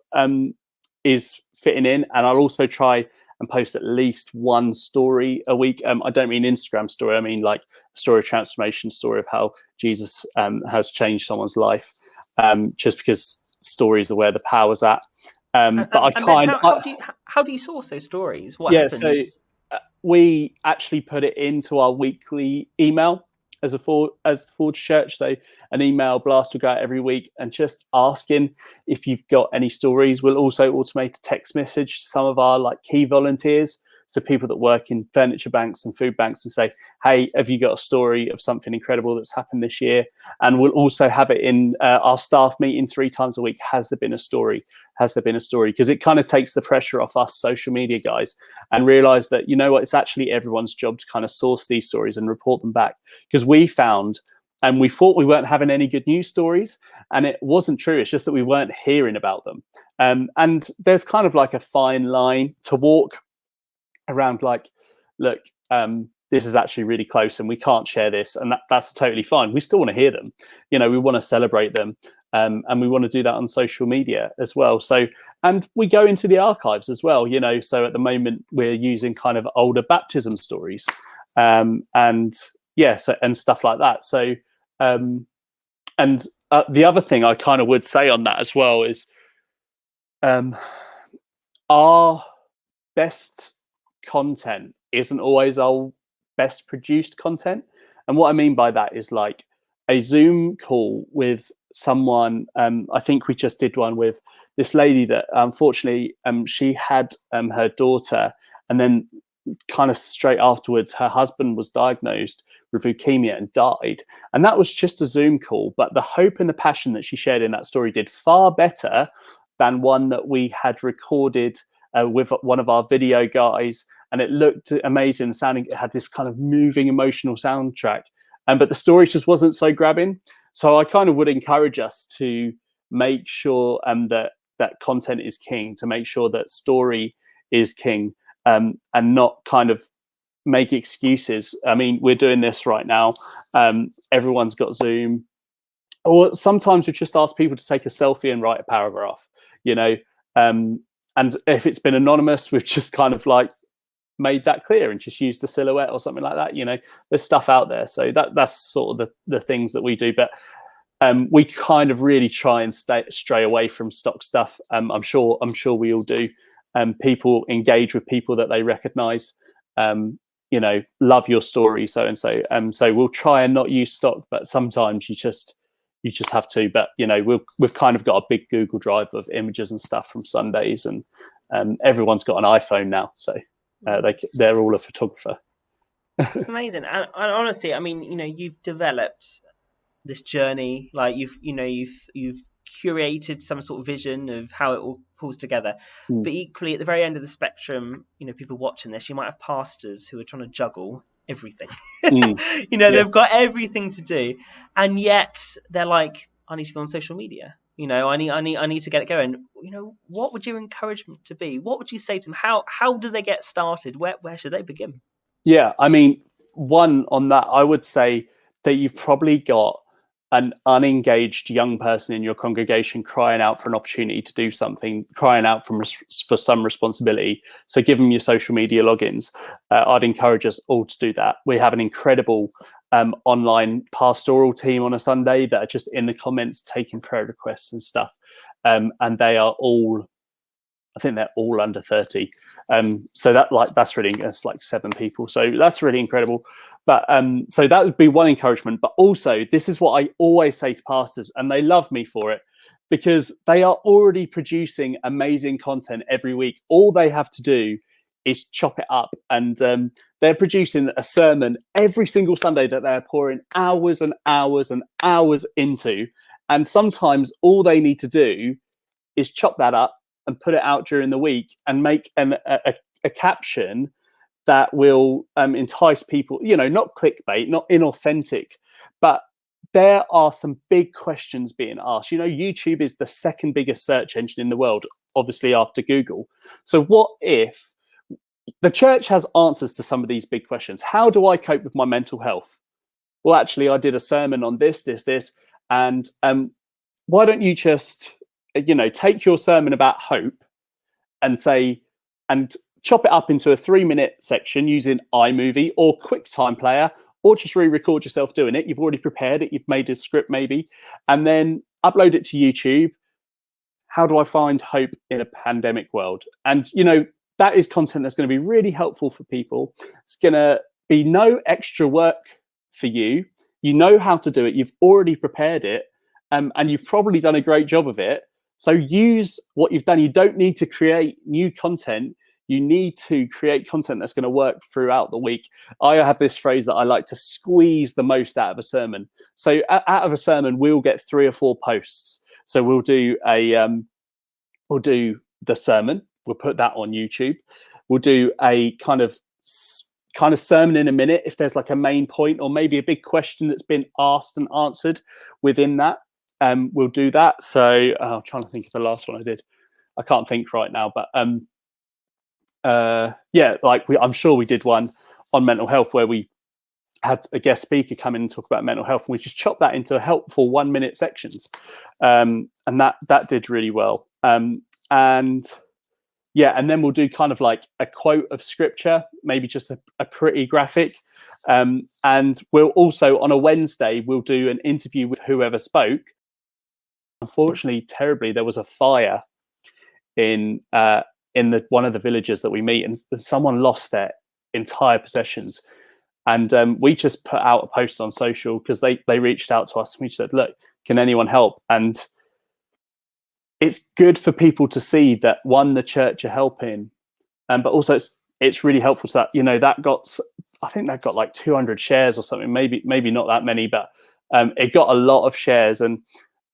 is fitting in. And I'll also try and post at least 1 story a week. I don't mean Instagram story. I mean like a story of transformation, story of how Jesus has changed someone's life, just because stories are where the power's at. But how do you source those stories? What happens? So we actually put it into our weekly email as Forge Church. So an email blast will go out every week and just asking if you've got any stories. We'll also automate a text message to some of our like key volunteers, so people that work in furniture banks and food banks, and say, hey, have you got a story of something incredible that's happened this year? And we'll also have it in our staff meeting 3 times a week. Has there been a story? Because it kind of takes the pressure off us social media guys, and realize that, it's actually everyone's job to kind of source these stories and report them back. Because we found, and we thought we weren't having any good news stories, and it wasn't true. It's just that we weren't hearing about them. And there's kind of like a fine line to walk around, like, look, this is actually really close and we can't share this, and that's totally fine. We still want to hear them. We want to celebrate them. And we want to do that on social media as well. So, and we go into the archives as well, so at the moment we're using kind of older baptism stories, and stuff like that. So, the other thing I kind of would say on that as well is, our best content isn't always our best produced content. And what I mean by that is like a Zoom call with someone. I think we just did one with this lady that unfortunately she had her daughter, and then kind of straight afterwards her husband was diagnosed with leukemia and died. And that was just a Zoom call, but the hope and the passion that she shared in that story did far better than one that we had recorded with one of our video guys, and it looked amazing sounding. It had this kind of moving emotional soundtrack, but the story just wasn't so grabbing. So I kind of would encourage us to make sure that content is king, to make sure that story is king, and not kind of make excuses. I mean, we're doing this right now. Everyone's got Zoom, or sometimes we just ask people to take a selfie and write a paragraph, you know, and if it's been anonymous, we've just kind of like made that clear and just used a silhouette or something like that. You know, there's stuff out there. So that's sort of the things that we do. But we kind of really try and stray away from stock stuff. I'm sure we all do. People engage with people that they recognize, you know, love your story, so and so. So we'll try and not use stock, but sometimes you just have to. But you know, we've kind of got a big Google Drive of images and stuff from Sundays, and everyone's got an iPhone now, so they're all a photographer. It's amazing. And honestly, I mean, you know, you've developed this journey, like you've curated some sort of vision of how it all pulls together. But equally, at the very end of the spectrum, you know, people watching this, you might have pastors who are trying to juggle everything. You know, they've got everything to do, and yet they're like, I need to be on social media. You know, I need to get it going. You know, what would your encouragement to be? What would you say to them? How do they get started? Where should they begin? Yeah, I mean, one on that, I would say that you've probably got an unengaged young person in your congregation crying out for an opportunity to do something, crying out for some responsibility. So give them your social media logins. I'd encourage us all to do that. We have an incredible online pastoral team on a Sunday that are just in the comments taking prayer requests and stuff. And they are all, I think they're all under 30. So that's like 7 people. So that's really incredible. But so that would be one encouragement. But also, this is what I always say to pastors, and they love me for it, because they are already producing amazing content every week. All they have to do is chop it up, and they're producing a sermon every single Sunday that they're pouring hours and hours and hours into. And sometimes all they need to do is chop that up and put it out during the week and make a caption that will entice people, you know, not clickbait, not inauthentic, but there are some big questions being asked. You know, YouTube is the second biggest search engine in the world, obviously after Google. So what if the church has answers to some of these big questions? How do I cope with my mental health? Well, actually, I did a sermon on this, and why don't you just, you know, take your sermon about hope and chop it up into a 3-minute section using iMovie or QuickTime Player, or just re-record yourself doing it. You've already prepared it. You've made a script maybe, and then upload it to YouTube. How do I find hope in a pandemic world? And, you know, that is content that's going to be really helpful for people. It's going to be no extra work for you. You know how to do it. You've already prepared it, and you've probably done a great job of it. So use what you've done. You don't need to create new content. You need to create content that's going to work throughout the week. I have this phrase that I like to squeeze the most out of a sermon. So out of a sermon, we'll get 3 or 4 posts. So we'll do the sermon. We'll put that on YouTube. We'll do a kind of sermon in a minute if there's like a main point or maybe a big question that's been asked and answered within that. We'll do that. So I'm trying to think of the last one I did. I can't think right now, but I'm sure we did one on mental health where we had a guest speaker come in and talk about mental health, and we just chopped that into helpful 1-minute sections, and that did really well. And then we'll do kind of like a quote of scripture, maybe just a pretty graphic, and we'll also on a Wednesday we'll do an interview with whoever spoke. Unfortunately, terribly, there was a fire in one of the villages that we meet, and someone lost their entire possessions. And we just put out a post on social because they reached out to us and we said, look, can anyone help? And it's good for people to see that, one, the church are helping, but also it's really helpful to that, I think that got like 200 shares or something, maybe not that many, but it got a lot of shares. And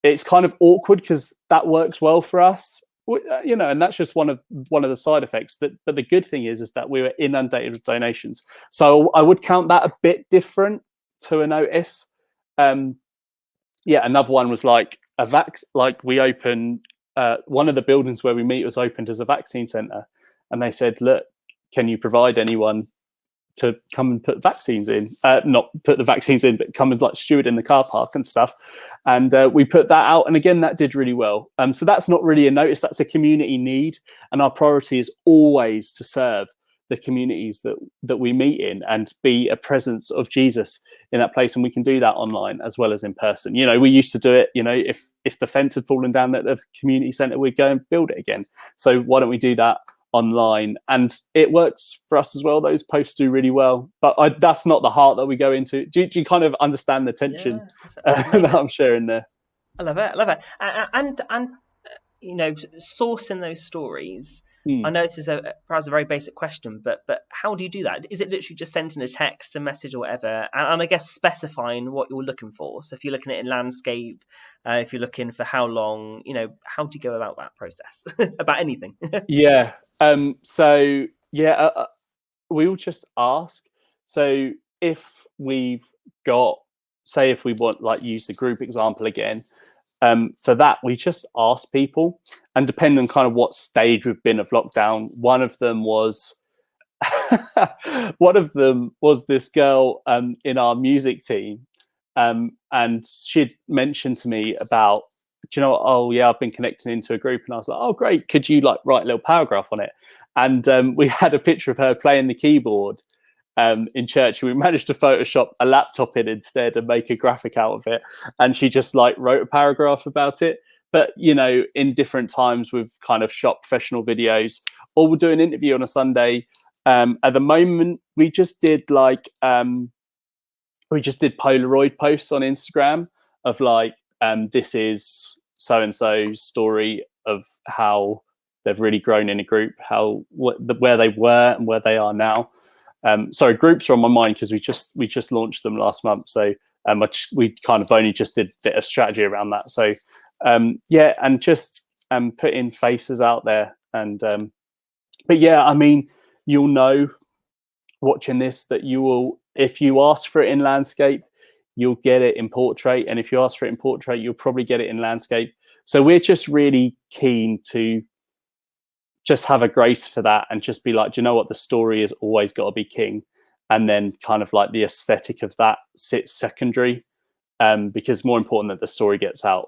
it's kind of awkward because that works well for us, and that's just one of the side effects. But the good thing is that we were inundated with donations. So I would count that a bit different to a notice. Another one was like we opened one of the buildings where we meet was opened as a vaccine centre, and they said, look, can you provide anyone to come and put vaccines in? Not put the vaccines in, but come and like steward in the car park and stuff. And we put that out, and again, that did really well. So that's not really a notice, that's a community need. And our priority is always to serve the communities that we meet in and be a presence of Jesus in that place. And we can do that online as well as in person. We used to do it, if the fence had fallen down at the community centre, we'd go and build it again. So why don't we do that online? And it works for us as well. Those posts do really well, but that's not the heart that we go into. Do you kind of understand the tension that I'm sharing there? I love it. And sourcing those stories. I know this is perhaps a very basic question, but how do you do that? Is it literally just sending a text, a message, or whatever? And I guess specifying what you're looking for. So if you're looking at it in landscape, if you're looking for how long, how do you go about that process? About anything? Yeah. We will just ask. So if we've got, say, if we want, like, use the group example again, for that, we just ask people, and depending on kind of what stage we've been of lockdown, one of them was this girl in our music team, and she'd mentioned to me about, I've been connecting into a group, and I was like, oh great, could you like write a little paragraph on it? And we had a picture of her playing the keyboard in church, and we managed to Photoshop a laptop in instead and make a graphic out of it, and she just like wrote a paragraph about it. But in different times we've kind of shot professional videos, or we'll do an interview on a Sunday. At the moment we just did Polaroid posts on Instagram of like, this is so and so's story of how they've really grown in a group, where they were and where they are now. Sorry, groups are on my mind because we just launched them last month. So we kind of only just did a bit of strategy around that. So and just putting faces out there. And but yeah, I mean, you'll know watching this that you will, if you ask for it in landscape, you'll get it in portrait, and if you ask for it in portrait, you'll probably get it in landscape. So we're just really keen to just have a grace for that and just be like, do you know what, the story has always got to be king, and then kind of like the aesthetic of that sits secondary, because more important that the story gets out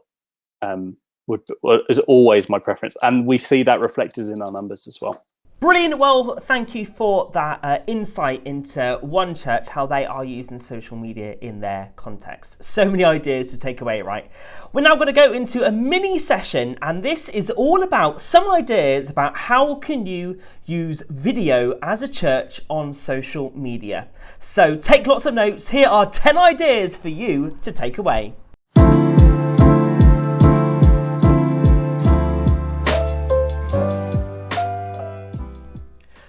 is always my preference, and we see that reflected in our numbers as well. Brilliant. Well, thank you for that insight into One Church, how they are using social media in their context. So many ideas to take away, right? We're now going to go into a mini session, and this is all about some ideas about how can you use video as a church on social media. So take lots of notes. Here are 10 ideas for you to take away.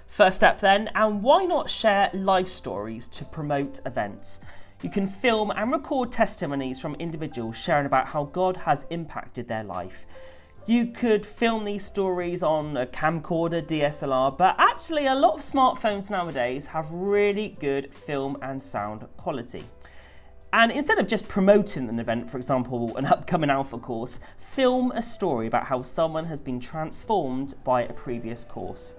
First step then, and why not share life stories to promote events? You can film and record testimonies from individuals sharing about how God has impacted their life. You could film these stories on a camcorder, DSLR, but actually a lot of smartphones nowadays have really good film and sound quality. And instead of just promoting an event, for example, an upcoming Alpha course, film a story about how someone has been transformed by a previous course.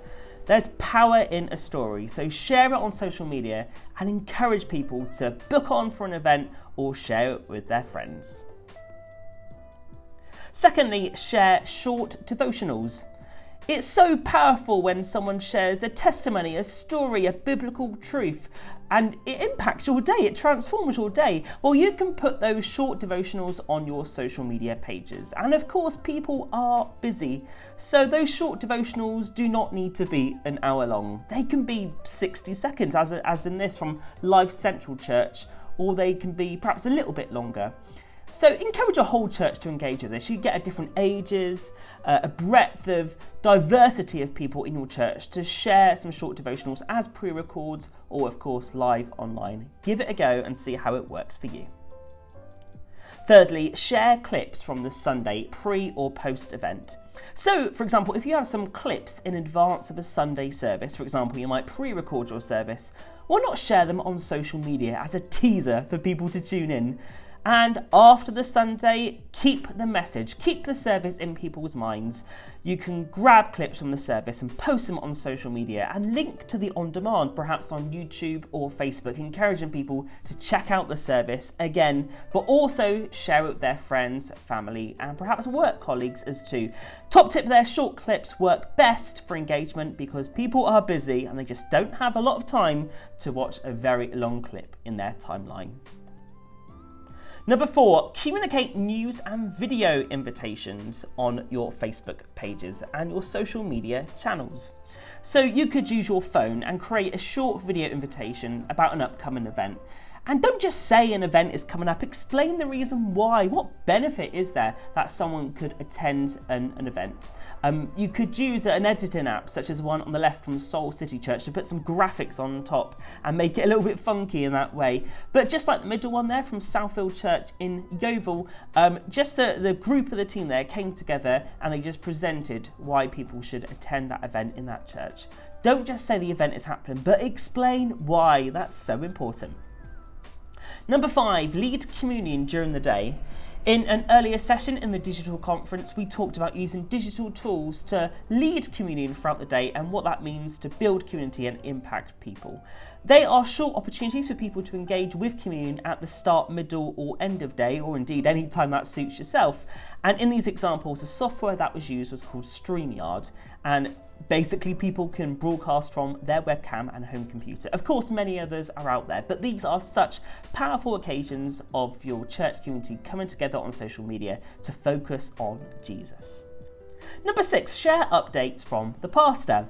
There's power in a story, so share it on social media and encourage people to book on for an event or share it with their friends. Secondly, share short devotionals. It's so powerful when someone shares a testimony, a story, a biblical truth, and it impacts your day, it transforms your day. Well, you can put those short devotionals on your social media pages. And of course, people are busy. So those short devotionals do not need to be an hour long. They can be 60 seconds, as in this from Life Central Church, or they can be perhaps a little bit longer. So encourage your whole church to engage with this. You get at different ages, a breadth of diversity of people in your church to share some short devotionals as pre-records or of course live online. Give it a go and see how it works for you. Thirdly, share clips from the Sunday pre or post event. So, for example, if you have some clips in advance of a Sunday service, for example, you might pre-record your service, why not share them on social media as a teaser for people to tune in? And after the Sunday, keep the message, keep the service in people's minds. You can grab clips from the service and post them on social media and link to the on-demand, perhaps on YouTube or Facebook, encouraging people to check out the service again, but also share it with their friends, family, and perhaps work colleagues as too. Top tip there, short clips work best for engagement because people are busy and they just don't have a lot of time to watch a very long clip in their timeline. Number 4, communicate news and video invitations on your Facebook pages and your social media channels. So you could use your phone and create a short video invitation about an upcoming event. And don't just say an event is coming up, explain the reason why. What benefit is there that someone could attend an event? You could use an editing app, such as one on the left from Soul City Church, to put some graphics on top and make it a little bit funky in that way. But just like the middle one there from Southfield Church in Yeovil, just the group of the team there came together and they just presented why people should attend that event in that church. Don't just say the event is happening, but explain why. That's so important. Number 5, lead communion during the day. In an earlier session in the digital conference, we talked about using digital tools to lead communion throughout the day and what that means to build community and impact people. They are short opportunities for people to engage with communion at the start, middle or end of day, or indeed any time that suits yourself. And in these examples, the software that was used was called StreamYard, and basically people can broadcast from their webcam and home computer. Of course, many others are out there, but these are such powerful occasions of your church community coming together on social media to focus on Jesus. Number 6, share updates from the pastor.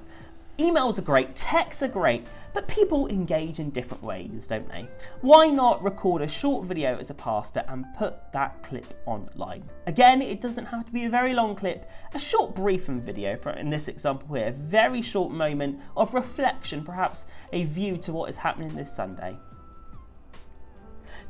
Emails are great, texts are great, but people engage in different ways, don't they? Why not record a short video as a pastor and put that clip online? Again, it doesn't have to be a very long clip, a short briefing video, for in this example here, a very short moment of reflection, perhaps a view to what is happening this Sunday.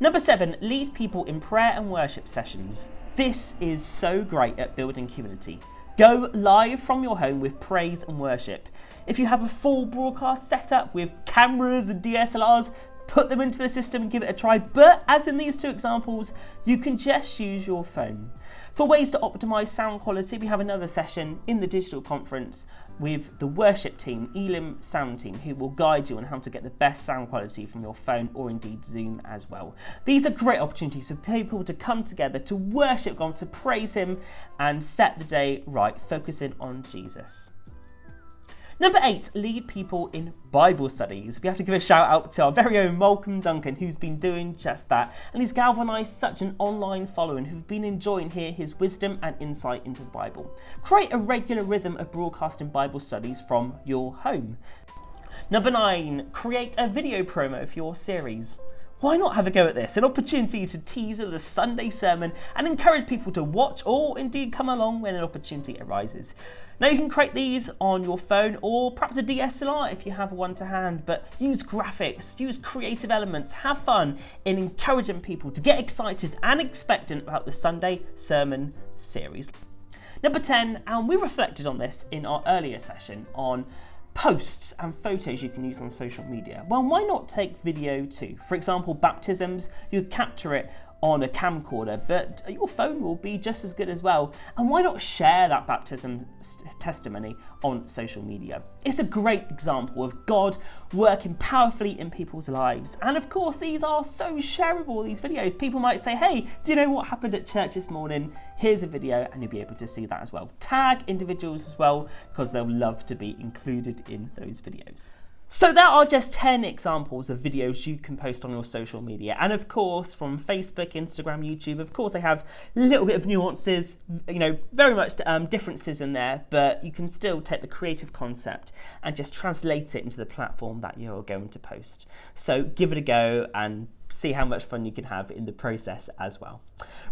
Number 7, lead people in prayer and worship sessions. This is so great at building community. Go live from your home with praise and worship. If you have a full broadcast setup with cameras and DSLRs, put them into the system and give it a try. But as in these two examples, you can just use your phone. For ways to optimize sound quality, we have another session in the digital conference with the worship team, Elim sound team, who will guide you on how to get the best sound quality from your phone or indeed Zoom as well. These are great opportunities for people to come together to worship God, to praise him and set the day right, focusing on Jesus. Number 8, lead people in Bible studies. We have to give a shout out to our very own Malcolm Duncan, who's been doing just that. And he's galvanised such an online following who've been enjoying his wisdom and insight into the Bible. Create a regular rhythm of broadcasting Bible studies from your home. Number 9, create a video promo for your series. Why not have a go at this? An opportunity to teaser the Sunday sermon and encourage people to watch or indeed come along when an opportunity arises. Now you can create these on your phone or perhaps a DSLR if you have one to hand, but use graphics, use creative elements, have fun in encouraging people to get excited and expectant about the Sunday sermon series. Number 10, and we reflected on this in our earlier session on posts and photos you can use on social media. Well, why not take video too? For example, baptisms, you capture it on a camcorder, but your phone will be just as good as well. And why not share that baptism testimony on social media? It's a great example of God working powerfully in people's lives. And of course, these are so shareable, these videos. People might say, hey, do you know what happened at church this morning? Here's a video, and you'll be able to see that as well. Tag individuals as well, because they'll love to be included in those videos. So there are just 10 examples of videos you can post on your social media. And of course, from Facebook, Instagram, YouTube, of course, they have a little bit of nuances, very much differences in there, but you can still take the creative concept and just translate it into the platform that you're going to post. So give it a go and see how much fun you can have in the process as well.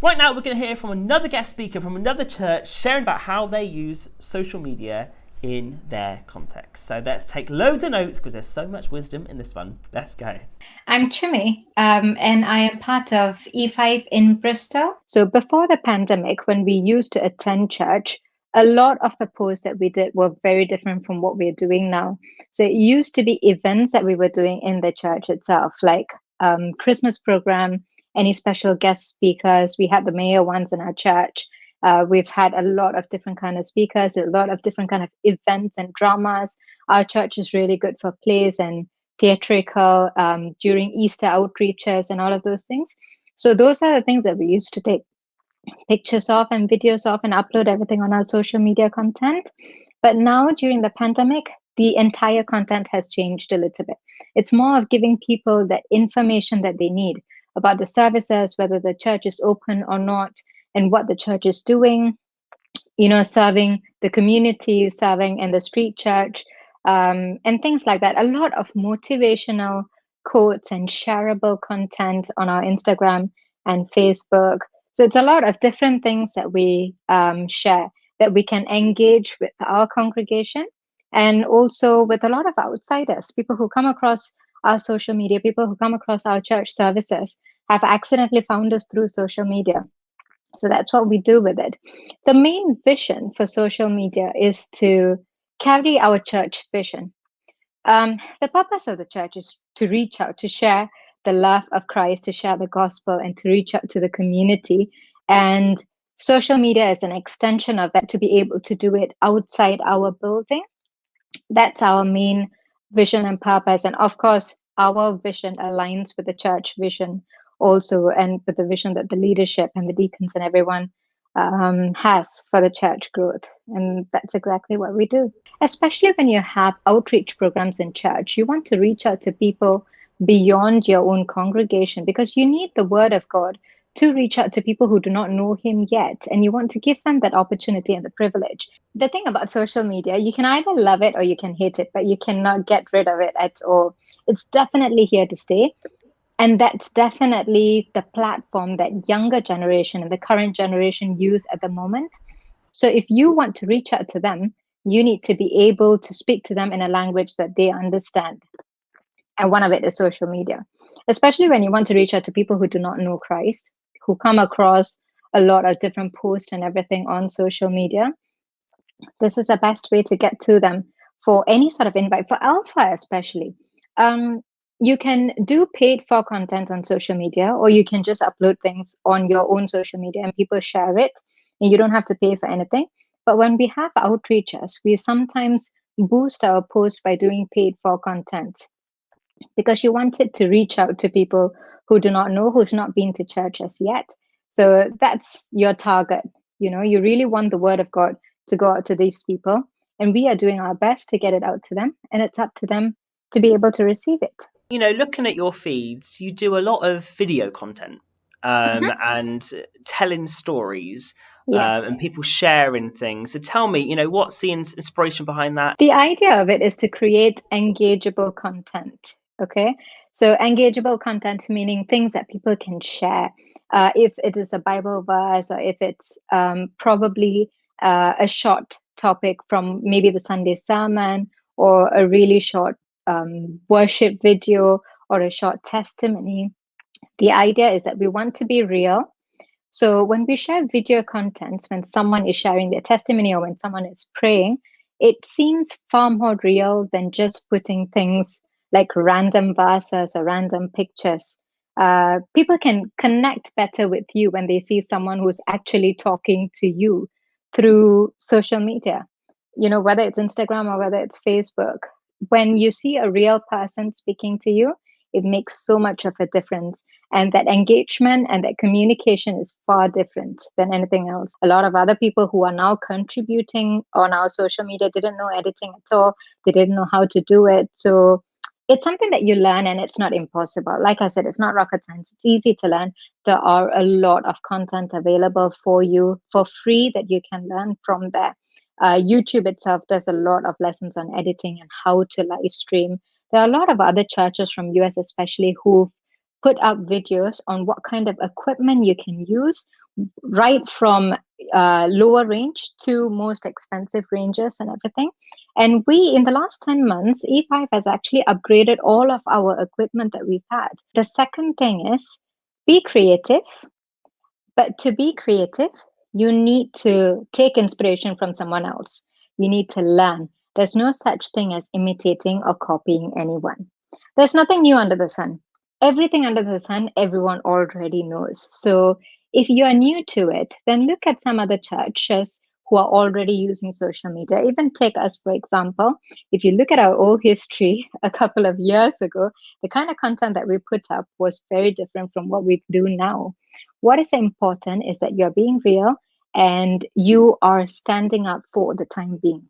Right now, we're going to hear from another guest speaker from another church sharing about how they use social media in their context. So let's take loads of notes because there's so much wisdom in this one. Let's go. I'm Chumi, and I am part of E5 in Bristol. So before the pandemic, when we used to attend church, a lot of the posts that we did were very different from what we're doing now. So it used to be events that we were doing in the church itself, like Christmas program, any special guest speakers. We had the mayor once in our church. We've had a lot of different kind of speakers, a lot of different kind of events and dramas. Our church is really good for plays and theatrical during Easter outreaches and all of those things. So those are the things that we used to take pictures of and videos of and upload everything on our social media content. But now during the pandemic, the entire content has changed a little bit. It's more of giving people that information that they need about the services, whether the church is open or not, and what the church is doing, serving the community, serving in the street church, and things like that. A lot of motivational quotes and shareable content on our Instagram and Facebook. So it's a lot of different things that we share that we can engage with our congregation and also with a lot of outsiders, people who come across our social media, people who come across our church services have accidentally found us through social media. So that's what we do with it. The main vision for social media is to carry our church vision. The purpose of the church is to reach out, to share the love of Christ, to share the gospel, and to reach out to the community. And social media is an extension of that, to be able to do it outside our building. That's our main vision and purpose. And of course, our vision aligns with the church vision also, and with the vision that the leadership and the deacons and everyone has for the church growth. And that's exactly what we do. Especially when you have outreach programs in church, you want to reach out to people beyond your own congregation, because you need the word of God to reach out to people who do not know him yet. And you want to give them that opportunity and the privilege. The thing about social media, you can either love it or you can hate it, but you cannot get rid of it at all. It's definitely here to stay. And that's definitely the platform that younger generation and the current generation use at the moment. So if you want to reach out to them, you need to be able to speak to them in a language that they understand. And one of it is social media, especially when you want to reach out to people who do not know Christ, who come across a lot of different posts and everything on social media. This is the best way to get to them for any sort of invite, for Alpha especially. You can do paid for content on social media, or you can just upload things on your own social media and people share it, and you don't have to pay for anything. But when we have outreaches, we sometimes boost our posts by doing paid for content, because you want it to reach out to people who do not know, who's not been to church as yet. So that's your target. You really want the word of God to go out to these people, and we are doing our best to get it out to them, and it's up to them to be able to receive it. Looking at your feeds, you do a lot of video content and telling stories. Yes. And people sharing things. So tell me, what's the inspiration behind that? The idea of it is to create engageable content. Okay, so engageable content meaning things that people can share. If it is a Bible verse, or if it's probably a short topic from maybe the Sunday sermon, or a really short worship video, or a short testimony. The idea is that we want to be real. So when we share video content, when someone is sharing their testimony or when someone is praying, it seems far more real than just putting things like random verses or random pictures. People can connect better with you when they see someone who's actually talking to you through social media, whether it's Instagram or whether it's Facebook. When you see a real person speaking to you, It makes so much of a difference. And that engagement and that communication is far different than anything else. A lot of other people who are now contributing on our social media didn't know editing at all. They didn't know how to do it. So it's something that you learn, and it's not impossible. Like I said, it's not rocket science. It's easy to learn. There are a lot of content available for you for free that you can learn from there. YouTube itself, there's a lot of lessons on editing and how to live stream. There are a lot of other churches from US especially who've put up videos on what kind of equipment you can use, right from lower range to most expensive ranges and everything. And we, in the last 10 months, E5 has actually upgraded all of our equipment that we've had. The second thing is be creative. But to be creative, you need to take inspiration from someone else. You need to learn. There's no such thing as imitating or copying anyone. There's nothing new under the sun. Everything under the sun, everyone already knows. So if you are new to it, then look at some other churches who are already using social media. Even take us, for example. If you look at our old history a couple of years ago, the kind of content that we put up was very different from what we do now. What is important is that you're being real and you are standing up for the time being.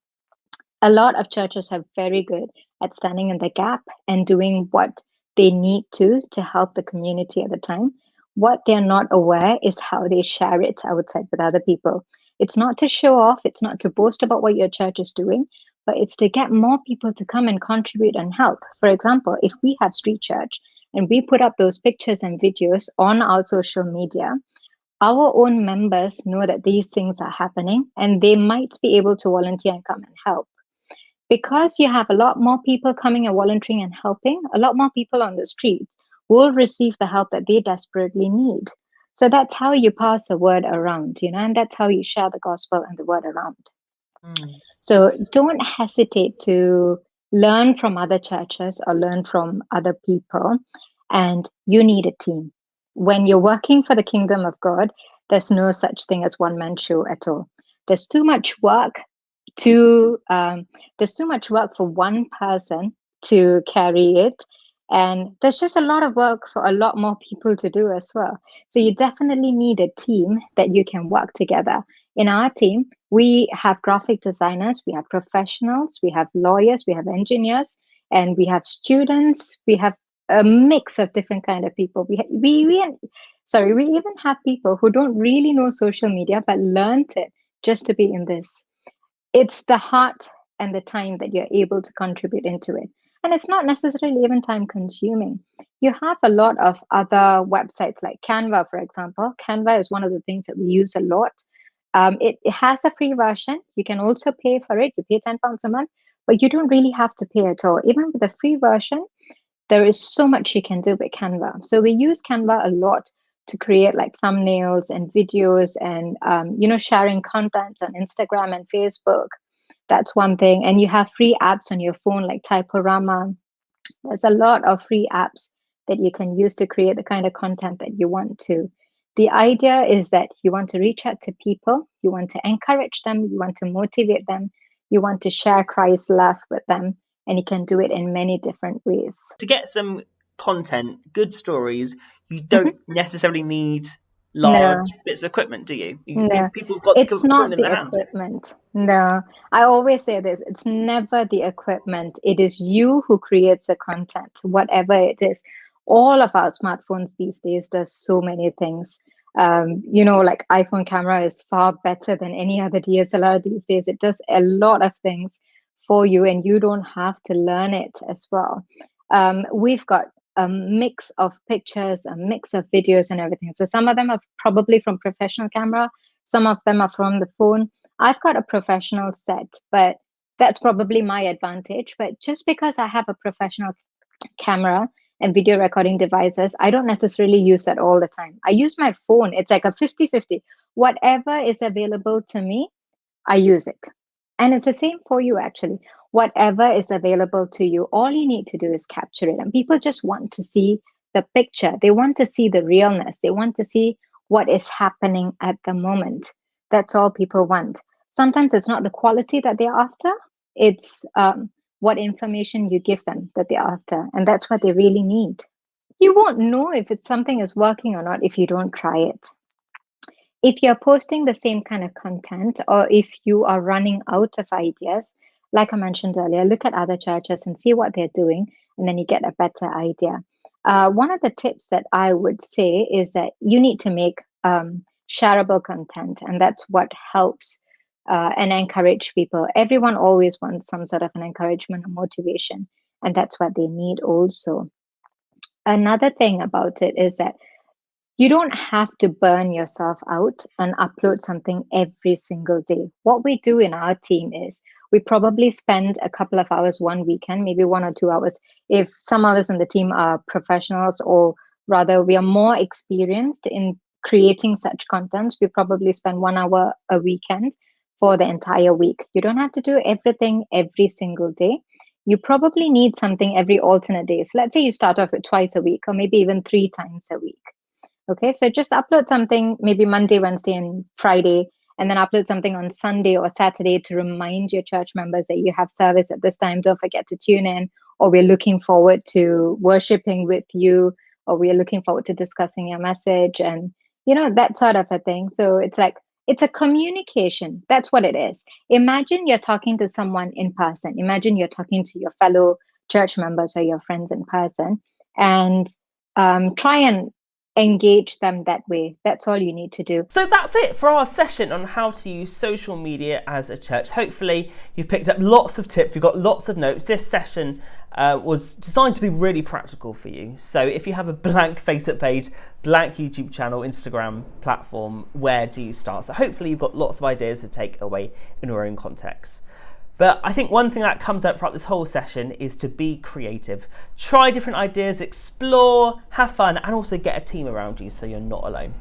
A lot of churches are very good at standing in the gap and doing what they need to help the community at the time. What they're not aware is how they share it outside with other people. It's not to show off, it's not to boast about what your church is doing, but it's to get more people to come and contribute and help. For example, if we have street church and we put up those pictures and videos on our social media, our own members know that these things are happening and they might be able to volunteer and come and help. Because you have a lot more people coming and volunteering and helping, a lot more people on the streets will receive the help that they desperately need. So that's how you pass the word around, and that's how you share the gospel and the word around. So don't hesitate to learn from other churches or learn from other people. And you need a team. When you're working for the kingdom of God, there's no such thing as one-man show at all. There's too much work there's too much work for one person to carry it. And there's just a lot of work for a lot more people to do as well. So you definitely need a team that you can work together. In our team, we have graphic designers, we have professionals, we have lawyers, we have engineers, and we have students. We have a mix of different kind of people. We even have people who don't really know social media but learned it just to be in this. It's the heart and the time that you're able to contribute into it. And it's not necessarily even time consuming. You have a lot of other websites like Canva, for example. Canva is one of the things that we use a lot. It has a free version. You can also pay for it. You pay £10 a month, but you don't really have to pay at all. Even with the free version, there is so much you can do with Canva. So we use Canva a lot to create like thumbnails and videos and, sharing contents on Instagram and Facebook. That's one thing. And you have free apps on your phone like Typorama. There's a lot of free apps that you can use to create the kind of content that you want to. The idea is that you want to reach out to people, you want to encourage them, you want to motivate them, you want to share Christ's love with them, and you can do it in many different ways. To get some content, good stories, you don't necessarily need large bits of equipment, do you? People have got it's not in the their hand. equipment. No, I always say this, it's never the equipment. It is you who creates the content, whatever it is. All of our smartphones these days, there's so many things. Like iPhone camera is far better than any other DSLR these days. It does a lot of things for you and you don't have to learn it as well. We've got a mix of pictures, a mix of videos and everything. So some of them are probably from professional camera, some of them are from the phone. I've got a professional set, but that's probably my advantage. But just because I have a professional camera and video recording devices, I don't necessarily use that all the time. I use my phone. It's like a 50-50. Whatever is available to me, I use it. And it's the same for you, actually. Whatever is available to you, all you need to do is capture it. And people just want to see the picture. They want to see the realness. They want to see what is happening at the moment. That's all people want. Sometimes it's not the quality that they're after. It's what information you give them that they're after. And that's what they really need. You won't know if it's something is working or not if you don't try it. If you're posting the same kind of content, or if you are running out of ideas, like I mentioned earlier, look at other churches and see what they're doing, and then you get a better idea. One of the tips that I would say is that you need to make shareable content, and that's what helps and encourage people. Everyone always wants some sort of an encouragement or motivation, and that's what they need also. Another thing about it is that you don't have to burn yourself out and upload something every single day. What we do in our team is we probably spend a couple of hours one weekend, maybe 1 or 2 hours. If some of us in the team are professionals, or rather we are more experienced in creating such content, we probably spend 1 hour a weekend for the entire week. You don't have to do everything every single day. You probably need something every alternate days. Let's say you start off with twice a week, or maybe even 3 times a week. Okay, so just upload something maybe Monday, Wednesday, and Friday, and then upload something on Sunday or Saturday to remind your church members that you have service at this time. Don't forget to tune in, or we're looking forward to worshiping with you, or we're looking forward to discussing your message, and that sort of a thing. So it's like, it's a communication. That's what it is. Imagine you're talking to someone in person. Imagine you're talking to your fellow church members or your friends in person, and try and engage them that way. That's all you need to do. So that's it for our session on how to use social media as a church. Hopefully you've picked up lots of tips, you've got lots of notes. This session was designed to be really practical for you. So if you have a blank Facebook page, blank YouTube channel, Instagram platform, where do you start? So hopefully you've got lots of ideas to take away in your own context. But I think one thing that comes up throughout this whole session is to be creative. Try different ideas, explore, have fun, and also get a team around you so you're not alone.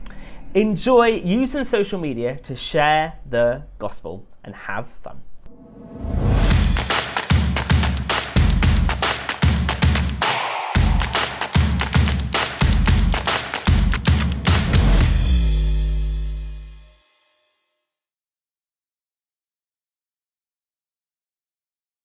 Enjoy using social media to share the gospel and have fun.